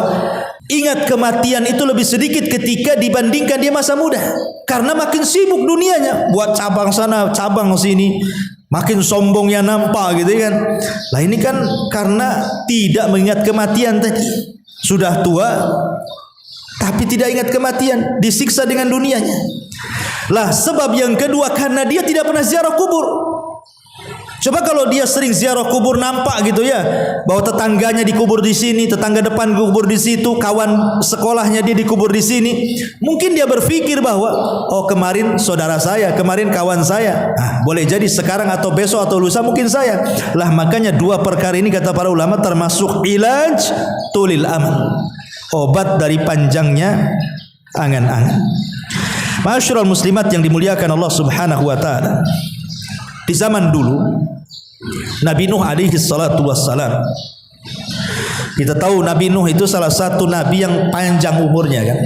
ingat kematian itu lebih sedikit ketika dibandingkan dia masa muda. Karena makin sibuk dunianya, buat cabang sana, cabang sini, makin sombongnya nampak gitu kan. Lah ini kan karena tidak mengingat kematian tadi. Sudah tua tapi tidak ingat kematian, disiksa dengan dunianya. Lah sebab yang kedua karena dia tidak pernah ziarah kubur. Coba kalau dia sering ziarah kubur, nampak gitu ya, bahwa tetangganya dikubur di sini, tetangga depan kubur di situ, kawan sekolahnya dia dikubur di sini. Mungkin dia berpikir bahwa oh kemarin saudara saya, kemarin kawan saya. Boleh jadi sekarang atau besok atau lusa mungkin saya. Lah makanya dua perkara ini kata para ulama termasuk ilaj tulil amal, obat dari panjangnya angan-angan. Ma'asyiral muslimat yang dimuliakan Allah Subhanahu wa taala. Di zaman dulu Nabi Nuh alaihi salatu wassalam, kita tahu Nabi Nuh itu salah satu nabi yang panjang umurnya kan.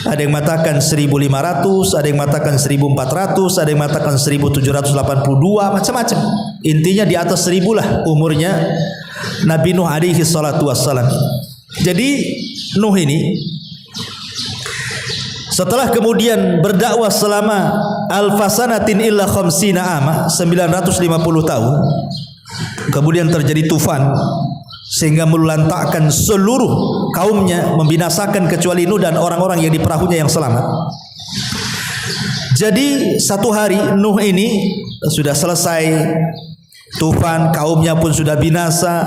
Ada yang mengatakan 1500, ada yang mengatakan 1400, ada yang mengatakan 1782, macam-macam. Intinya di atas 1000 lah umurnya Nabi Nuh alaihi salatu wassalam. Jadi Nuh ini setelah kemudian berdakwah selama alfasanatin illa khamsina ama, 950 tahun, kemudian terjadi tufan sehingga melantakkan seluruh kaumnya, membinasakan kecuali Nuh dan orang-orang yang di perahunya yang selamat. Jadi satu hari Nuh ini sudah selesai tufan, kaumnya pun sudah binasa,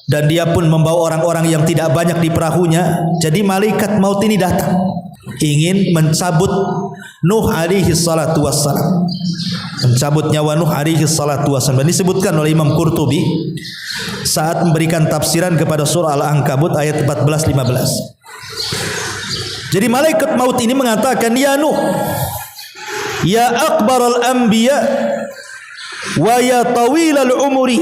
dan dia pun membawa orang-orang yang tidak banyak di perahunya. Jadi malaikat maut ini datang ingin mencabut Nuh alaihi salatu wassalam, mencabut nyawa Nuh alaihi salatu wassalam. Dan disebutkan oleh Imam Qurtubi saat memberikan tafsiran kepada surah Al-Ankabut ayat 14-15. Jadi malaikat maut ini mengatakan, ya Nuh, ya akbaral anbiya wa ya tawilal umri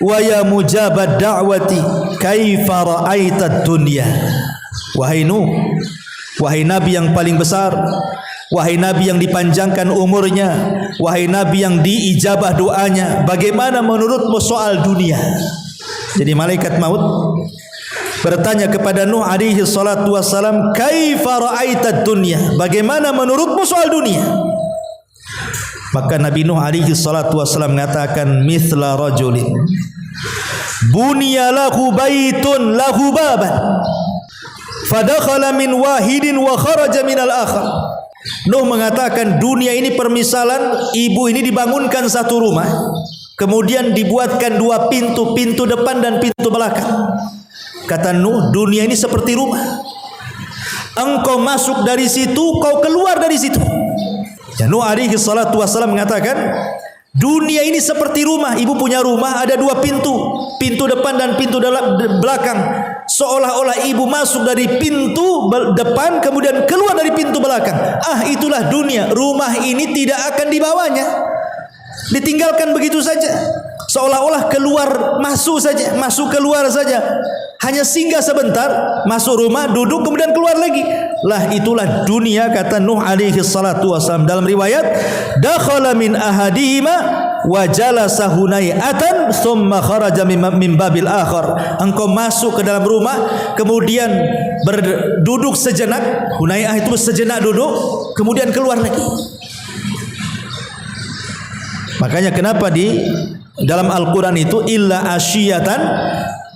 wa ya mujabad da'wati kaifa ra'aita dunya. Wahai Nuh, wahai Nabi yang paling besar, wahai Nabi yang dipanjangkan umurnya, wahai Nabi yang diijabah doanya, bagaimana menurutmu soal dunia? Jadi malaikat maut bertanya kepada Nuh alaihi salatu wassalam, kaifa ra'aita dunya, bagaimana menurutmu soal dunia? Maka Nabi Nuh alaihi salatu wassalam mengatakan, mithla rajulin buniya lahu baitun lahu baban fadakhala min wahidin wa kharaja minal akhar. Nuh mengatakan dunia ini permisalan ibu ini dibangunkan satu rumah, kemudian dibuatkan dua pintu, pintu depan dan pintu belakang. Kata Nuh, dunia ini seperti rumah, engkau masuk dari situ, kau keluar dari situ. Ya, Nuh alaihi salatu wassalam mengatakan dunia ini seperti rumah. Ibu punya rumah ada dua pintu, pintu depan dan pintu belakang. Seolah-olah ibu masuk dari pintu depan kemudian keluar dari pintu belakang. Itulah dunia. Rumah ini tidak akan dibawanya, ditinggalkan begitu saja. Seolah-olah keluar masuk saja, masuk keluar saja. Hanya singgah sebentar, masuk rumah, duduk, kemudian keluar lagi. Lah itulah dunia, kata Nuh alaihi salatu wassalam. Dalam riwayat, dakhala min ahadihima wa jalasa hunayatan thumma kharaja min babil akhar. Engkau masuk ke dalam rumah, kemudian berduduk sejenak. Hunayah itu sejenak duduk, kemudian keluar lagi. Makanya kenapa di dalam Al-Quran itu illa asyiyatan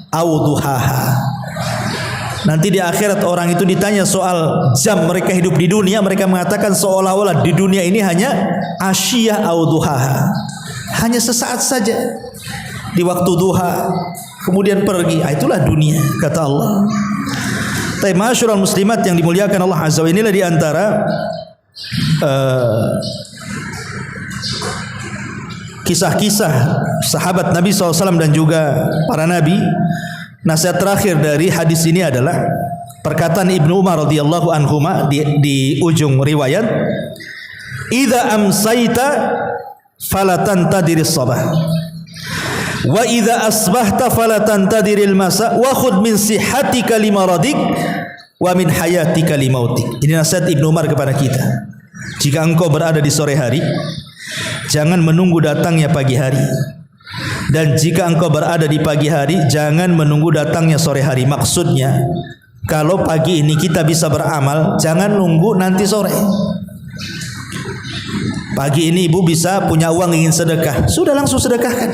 aw duhaha. Nanti di akhirat orang itu ditanya soal jam mereka hidup di dunia, mereka mengatakan seolah-olah di dunia ini hanya asyiyah aw duhaha, hanya sesaat saja di waktu duha kemudian pergi. Itulah dunia, kata Allah. Tapi masyarul muslimat yang dimuliakan Allah Azza wa Jalla, di antara kisah-kisah sahabat Nabi SAW dan juga para nabi, nasihat terakhir dari hadis ini adalah perkataan Ibnu Umar radhiyallahu anhuma di ujung riwayat, "Idza amsayta fala tantadiris sabah wa idza asbahta fala tantadiril masa wa khudh min sihhatika limaradik wa min hayatika limautik." Ini nasihat Ibnu Umar kepada kita. Jika engkau berada di sore hari, jangan menunggu datangnya pagi hari. Dan jika engkau berada di pagi hari, jangan menunggu datangnya sore hari. Maksudnya, kalau pagi ini kita bisa beramal, jangan nunggu nanti sore. Pagi ini ibu bisa punya uang ingin sedekah, sudah langsung sedekahkan.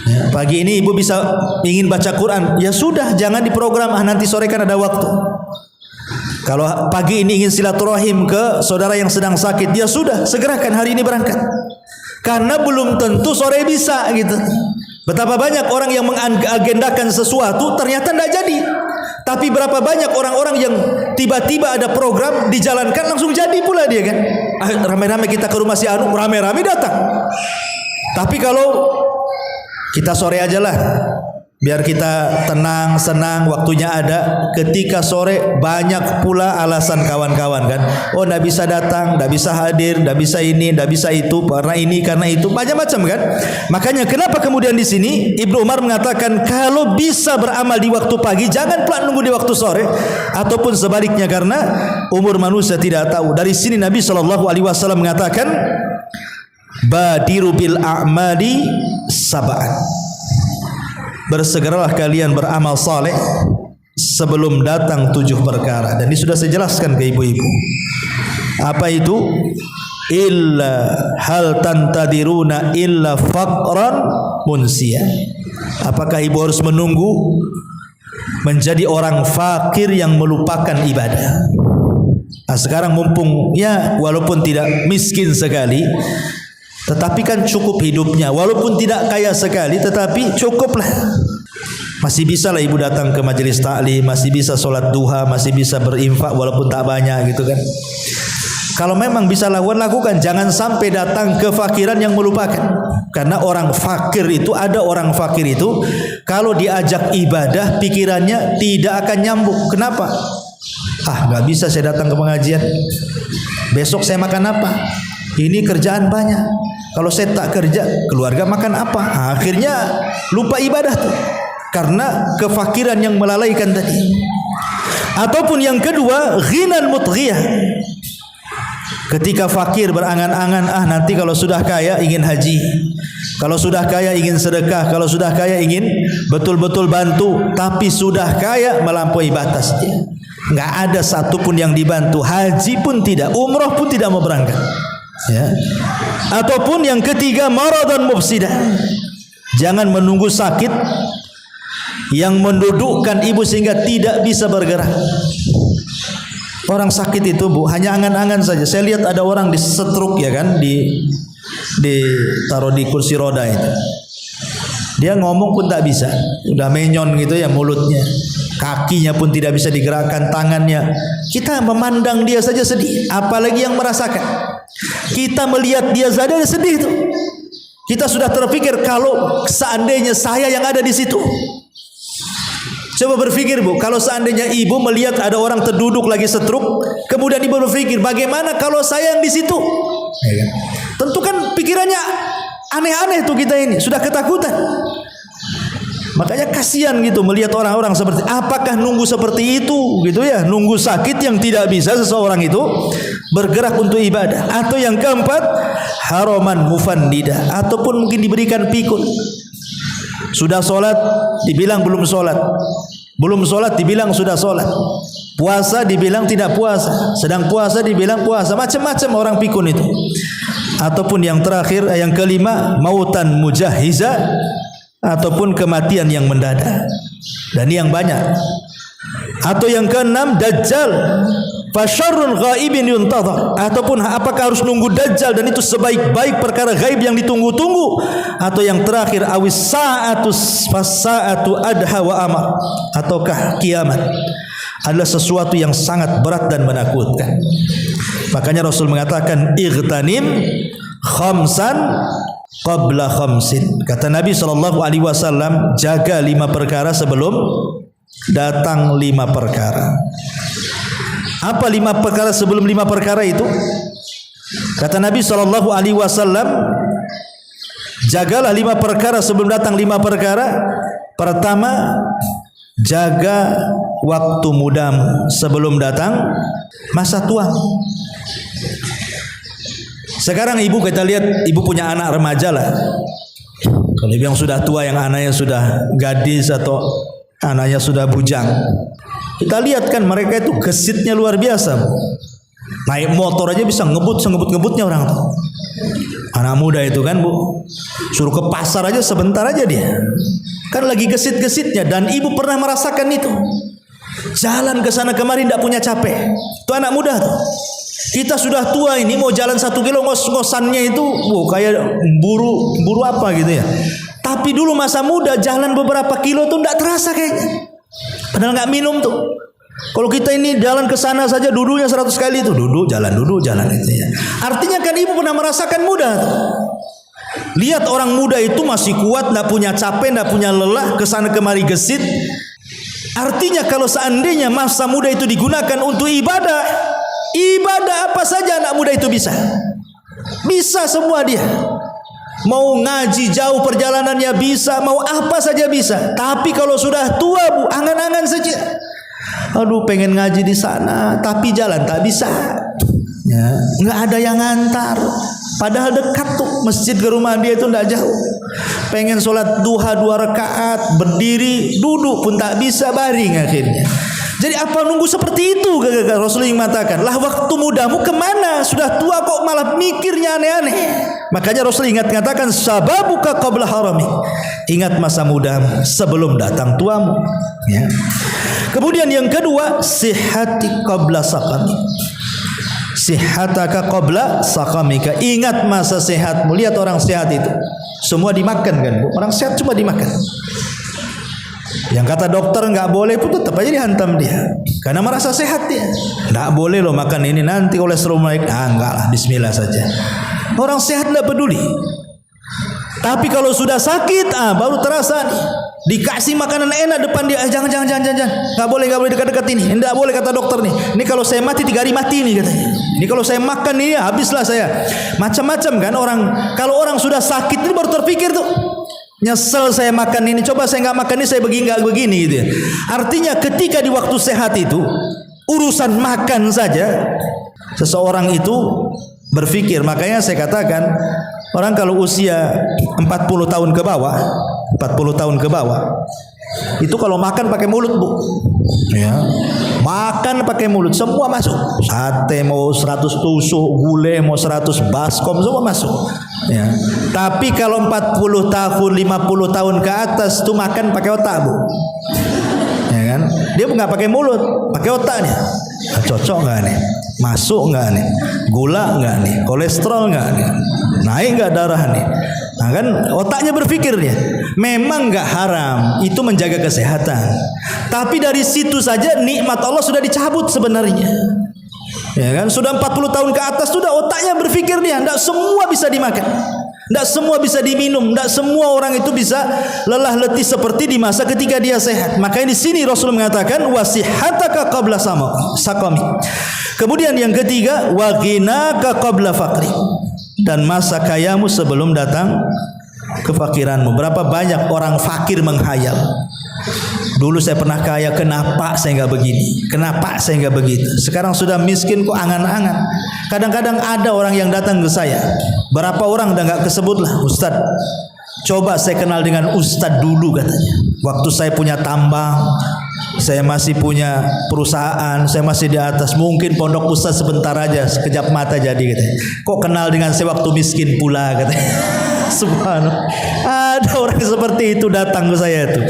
Ya, pagi ini ibu bisa ingin baca Quran, ya sudah, jangan diprogram, nanti sore kan ada waktu. Kalau pagi ini ingin silaturahim ke saudara yang sedang sakit, ya sudah, segerakan hari ini berangkat. Karena belum tentu sore bisa gitu. Betapa banyak orang yang mengagendakan sesuatu ternyata tidak jadi. Tapi berapa banyak orang-orang yang tiba-tiba ada program dijalankan langsung jadi pula dia kan. Ramai-ramai kita ke rumah si Anu, ramai-ramai datang. Tapi kalau kita sore aja lah, biar kita tenang, senang, waktunya ada. Ketika sore banyak pula alasan kawan-kawan kan. Oh, tidak bisa datang, tidak bisa hadir, tidak bisa ini, tidak bisa itu, karena ini, karena itu, macam-macam kan. Makanya kenapa kemudian di sini Ibnu Umar mengatakan kalau bisa beramal di waktu pagi, jangan pula nunggu di waktu sore, ataupun sebaliknya, karena umur manusia tidak tahu. Dari sini Nabi SAW mengatakan, badiru bil a'mali sab'an. Bersegeralah kalian beramal saleh sebelum datang 7 perkara. Dan ini sudah saya jelaskan ke ibu-ibu. Apa itu? Illa hal tantadiruna illa faqran munsia. Apakah ibu harus menunggu menjadi orang fakir yang melupakan ibadah? Nah, sekarang mumpung ya walaupun tidak miskin sekali, tetapi kan cukup hidupnya. Walaupun tidak kaya sekali, tetapi cukuplah. Masih bisa lah ibu datang ke majelis taklim, masih bisa sholat duha, masih bisa berinfak walaupun tak banyak gitu kan. Kalau memang bisa lakukan, jangan sampai datang kefakiran yang melupakan. Karena orang fakir itu, ada orang fakir itu kalau diajak ibadah pikirannya tidak akan nyambung. Kenapa? Gak bisa saya datang ke pengajian. Besok saya makan apa? Ini kerjaan banyak. Kalau saya tak kerja, keluarga makan apa? Akhirnya lupa ibadah tuh. Karena kefakiran yang melalaikan tadi. Ataupun yang kedua, ghinan mutghiyah. Ketika fakir berangan-angan, nanti kalau sudah kaya ingin haji, kalau sudah kaya ingin sedekah, kalau sudah kaya ingin betul-betul bantu, tapi sudah kaya melampaui batas. Enggak ada satupun yang dibantu, haji pun tidak, umrah pun tidak mau berangkat. Ya. Ataupun yang ketiga, maradan mufsidah. Jangan menunggu sakit yang mendudukkan ibu sehingga tidak bisa bergerak. Orang sakit itu bu, hanya angan-angan saja. Saya lihat ada orang di stroke ya kan, ditaruh di kursi roda itu. Dia ngomong pun tak bisa, udah menyon gitu ya mulutnya, kakinya pun tidak bisa digerakkan, tangannya. Kita memandang dia saja sedih, apalagi yang merasakan. Kita melihat dia saja sedih tuh. Kita sudah terpikir kalau seandainya saya yang ada di situ. Coba berpikir bu, kalau seandainya ibu melihat ada orang terduduk lagi stroke, kemudian ibu berpikir bagaimana kalau saya yang di situ? Tentu kan pikirannya aneh-aneh tuh kita ini, sudah ketakutan. Makanya kasihan gitu melihat orang-orang seperti, apakah nunggu seperti itu gitu ya, nunggu sakit yang tidak bisa seseorang itu bergerak untuk ibadah. Atau yang keempat, haraman mufannida, ataupun mungkin diberikan pikun. Sudah sholat dibilang belum sholat, belum sholat dibilang sudah sholat, puasa dibilang tidak puasa, sedang puasa dibilang puasa, macam-macam orang pikun itu. Ataupun yang terakhir, yang kelima, mautan mujahiza, ataupun kematian yang mendadak. Dan ini yang banyak. Atau yang keenam, dajjal, Fasyarrun ghaibin yuntadhar, ataupun apakah harus nunggu dajjal dan itu sebaik-baik perkara gaib yang ditunggu-tunggu, atau yang terakhir awis saatu adha wa amar, ataukah kiamat adalah sesuatu yang sangat berat dan menakutkan. Makanya Rasul mengatakan ightanim khamsan qabla khamsin. Kata Nabi SAW, jaga 5 perkara sebelum datang 5 perkara. Apa 5 perkara sebelum 5 perkara itu? Kata Nabi SAW, jagalah 5 perkara sebelum datang 5 perkara. Pertama, jaga waktu mudamu sebelum datang masa tua. Sekarang ibu, kita lihat ibu punya anak remaja lah. Kalau yang sudah tua, yang anaknya sudah gadis atau anaknya sudah bujang, kita lihat kan mereka itu gesitnya luar biasa. Naik motor aja bisa ngebut-ngebutnya orang tuh. Anak muda itu kan Bu, suruh ke pasar aja sebentar aja dia. Kan lagi gesit-gesitnya, dan ibu pernah merasakan itu. Jalan ke sana kemari tidak punya capek. Itu anak muda tuh. Kita sudah tua ini mau jalan 1 kilo ngos-ngosannya itu, kayak buru apa gitu ya. Tapi dulu masa muda jalan beberapa kilo tuh tidak terasa kayaknya. Padahal nggak minum tuh. Kalau kita ini jalan ke sana saja duduknya 100 kali itu, duduk jalan itu ya. Artinya kan ibu pernah merasakan muda tuh. Lihat orang muda itu masih kuat, tidak punya capek, tidak punya lelah, ke sana kemari gesit. Artinya kalau seandainya masa muda itu digunakan untuk ibadah apa saja anak muda itu bisa. Bisa semua dia. Mau ngaji jauh perjalanannya bisa, mau apa saja bisa. Tapi kalau sudah tua Bu, angan-angan saja. Aduh, pengen ngaji di sana, tapi jalan tak bisa. Ya, nggak ada yang ngantar. Padahal dekat tuh masjid ke rumah dia itu nggak jauh. Pengen sholat duha 2 rakaat, berdiri, duduk pun tak bisa, baring akhirnya. Jadi apa nunggu seperti itu? Rasulullah mengatakan, lah waktu mudamu kemana? Sudah tua kok malah mikirnya aneh-aneh. Makanya Rasulullah katakan, sababuka qabla harami. Ingat masa mudamu sebelum datang tuamu. Ya. Kemudian yang kedua, sihhati qabla saqami. Sihhataka qabla saqamika. Ingat masa sehatmu. Lihat orang sehat itu, semua dimakan kan Bu? Orang sehat cuma dimakan. Yang kata dokter nggak boleh pun tetap aja dihantam dia, karena merasa sehat dia. Nggak boleh loh makan ini, nanti kolesterol naik. Enggak lah, bismillah saja. Orang sehat nggak peduli. Tapi kalau sudah sakit, baru terasa nih. Dikasih makanan enak depan dia, jangan. Nggak boleh dekat-dekat ini. Nggak boleh kata dokter nih. Ini kalau saya mati 3 hari mati nih katanya. Ini kalau saya makan ini habislah saya. Macam-macam kan orang. Kalau orang sudah sakit ini baru terpikir tuh. Nyesel saya makan ini, coba saya nggak makan ini, saya begini gitu ya. Artinya ketika di waktu sehat itu, urusan makan saja seseorang itu berpikir. Makanya saya katakan, orang kalau usia 40 tahun ke bawah, itu kalau makan pakai mulut Bu, ya, makan pakai mulut, semua masuk. Sate mau 100 tusuk, gulai mau 100 baskom, semua masuk. Ya. Tapi kalau 40 tahun, 50 tahun ke atas itu makan pakai otak Bu, ya kan? Dia nggak pakai mulut, pakai otak nih. Cocok nggak nih? Masuk nggak nih? Gula nggak nih? Kolesterol nggak nih? Naik nggak darah nih? Nah kan otaknya berpikir dia. Memang nggak haram itu menjaga kesehatan, tapi dari situ saja nikmat Allah sudah dicabut sebenarnya. Ya kan, sudah 40 tahun ke atas sudah otaknya berpikir dia, tidak semua bisa dimakan, tidak semua bisa diminum, tidak semua orang itu bisa lelah letih seperti di masa ketika dia sehat. Makanya di sini Rasul mengatakan wasihataka qabla saqami. Kemudian yang ketiga, wa ghinaka qabla faqri. Dan masa kayamu sebelum datang kefakiranmu. Berapa banyak orang fakir menghayal, dulu saya pernah kaya, kenapa saya nggak begini, kenapa saya nggak begitu. Sekarang sudah miskin kok angan-angan. Kadang-kadang ada orang yang datang ke saya, berapa orang udah nggak kesebut lah, Ustadz, coba saya kenal dengan Ustadz dulu katanya. Waktu saya punya tambang, saya masih punya perusahaan, saya masih di atas, mungkin pondok Ustadz sebentar aja, sekejap mata jadi katanya. Kok kenal dengan saya waktu miskin pula katanya. Subhanallah, ada orang seperti itu datang ke saya itu.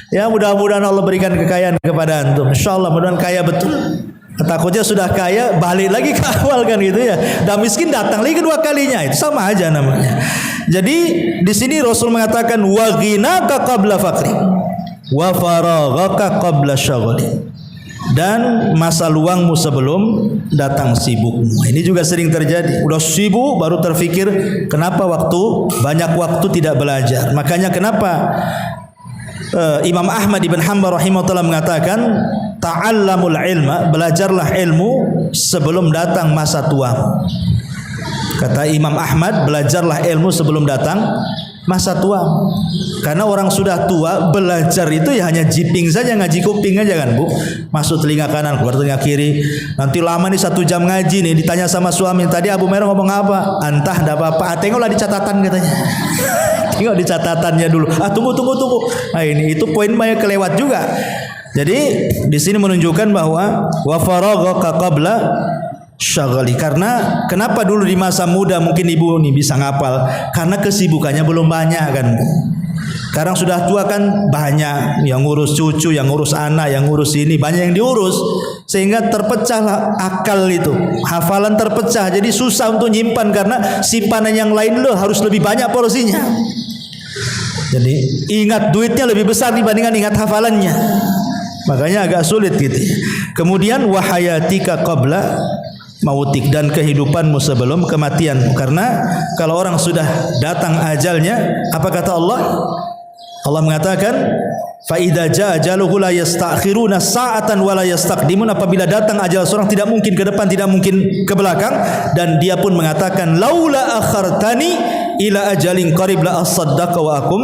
Ya mudah-mudahan Allah berikan kekayaan kepada antum. Insyaallah mudah-mudahan kaya betul. Takutnya sudah kaya balik lagi ke awal kan gitu ya. Dah miskin datang lagi kedua kalinya, itu sama aja namanya. Jadi di sini Rasul mengatakan wa ghinaka qabla faqri wa faraghaka qabla syaghli. Dan masa luangmu sebelum datang sibukmu. Ini juga sering terjadi. Udah sibuk baru terfikir kenapa banyak waktu tidak belajar. Makanya kenapa Imam Ahmad ibn Hanbal rahimahullah mengatakan ta'allamul ilma, belajarlah ilmu sebelum datang masa tua. Kata Imam Ahmad, belajarlah ilmu sebelum datang masa tua. Karena orang sudah tua belajar itu ya hanya jiping saja, ngaji kuping aja kan Bu. Masuk telinga kanan, keluar telinga kiri. Nanti lama nih 1 jam ngaji nih, ditanya sama suami, tadi Abu Merah ngomong apa? Entah, enggak apa-apa. Tengoklah di catatan katanya. Tengok di catatannya dulu. Tunggu. Nah itu poin banyak kelewat juga. Jadi di sini menunjukkan bahwa wa faraghaka qabla syaghali. Karena kenapa dulu di masa muda mungkin ibu nih bisa ngapal? Karena kesibukannya belum banyak kan. Sekarang sudah tua kan banyak yang ngurus cucu, yang ngurus anak, yang ngurus ini, banyak yang diurus sehingga terpecah akal itu, hafalan terpecah. Jadi susah untuk nyimpan karena simpanan yang lain lo harus lebih banyak porsinya. Jadi ingat duitnya lebih besar dibandingkan ingat hafalannya. Makanya agak sulit gitu. Kemudian wahayatika qabla mautik, dan kehidupanmu sebelum kematian. Karena kalau orang sudah datang ajalnya, apa kata Allah? Allah mengatakan fa idza jaa ajaluhu la yastakhiruna sa'atan wa la yastaqdimun. Apabila datang ajal seorang tidak mungkin ke depan, tidak mungkin ke belakang, dan dia pun mengatakan laula akhartani ila ajalin qarib la asaddaqa wa akum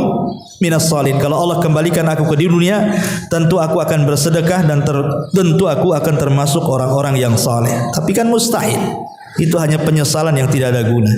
minas salihin. Kalau Allah kembalikan aku ke dunia, tentu aku akan bersedekah dan tentu aku akan termasuk orang-orang yang saleh. Tapi kan mustahil. Itu hanya penyesalan yang tidak ada guna.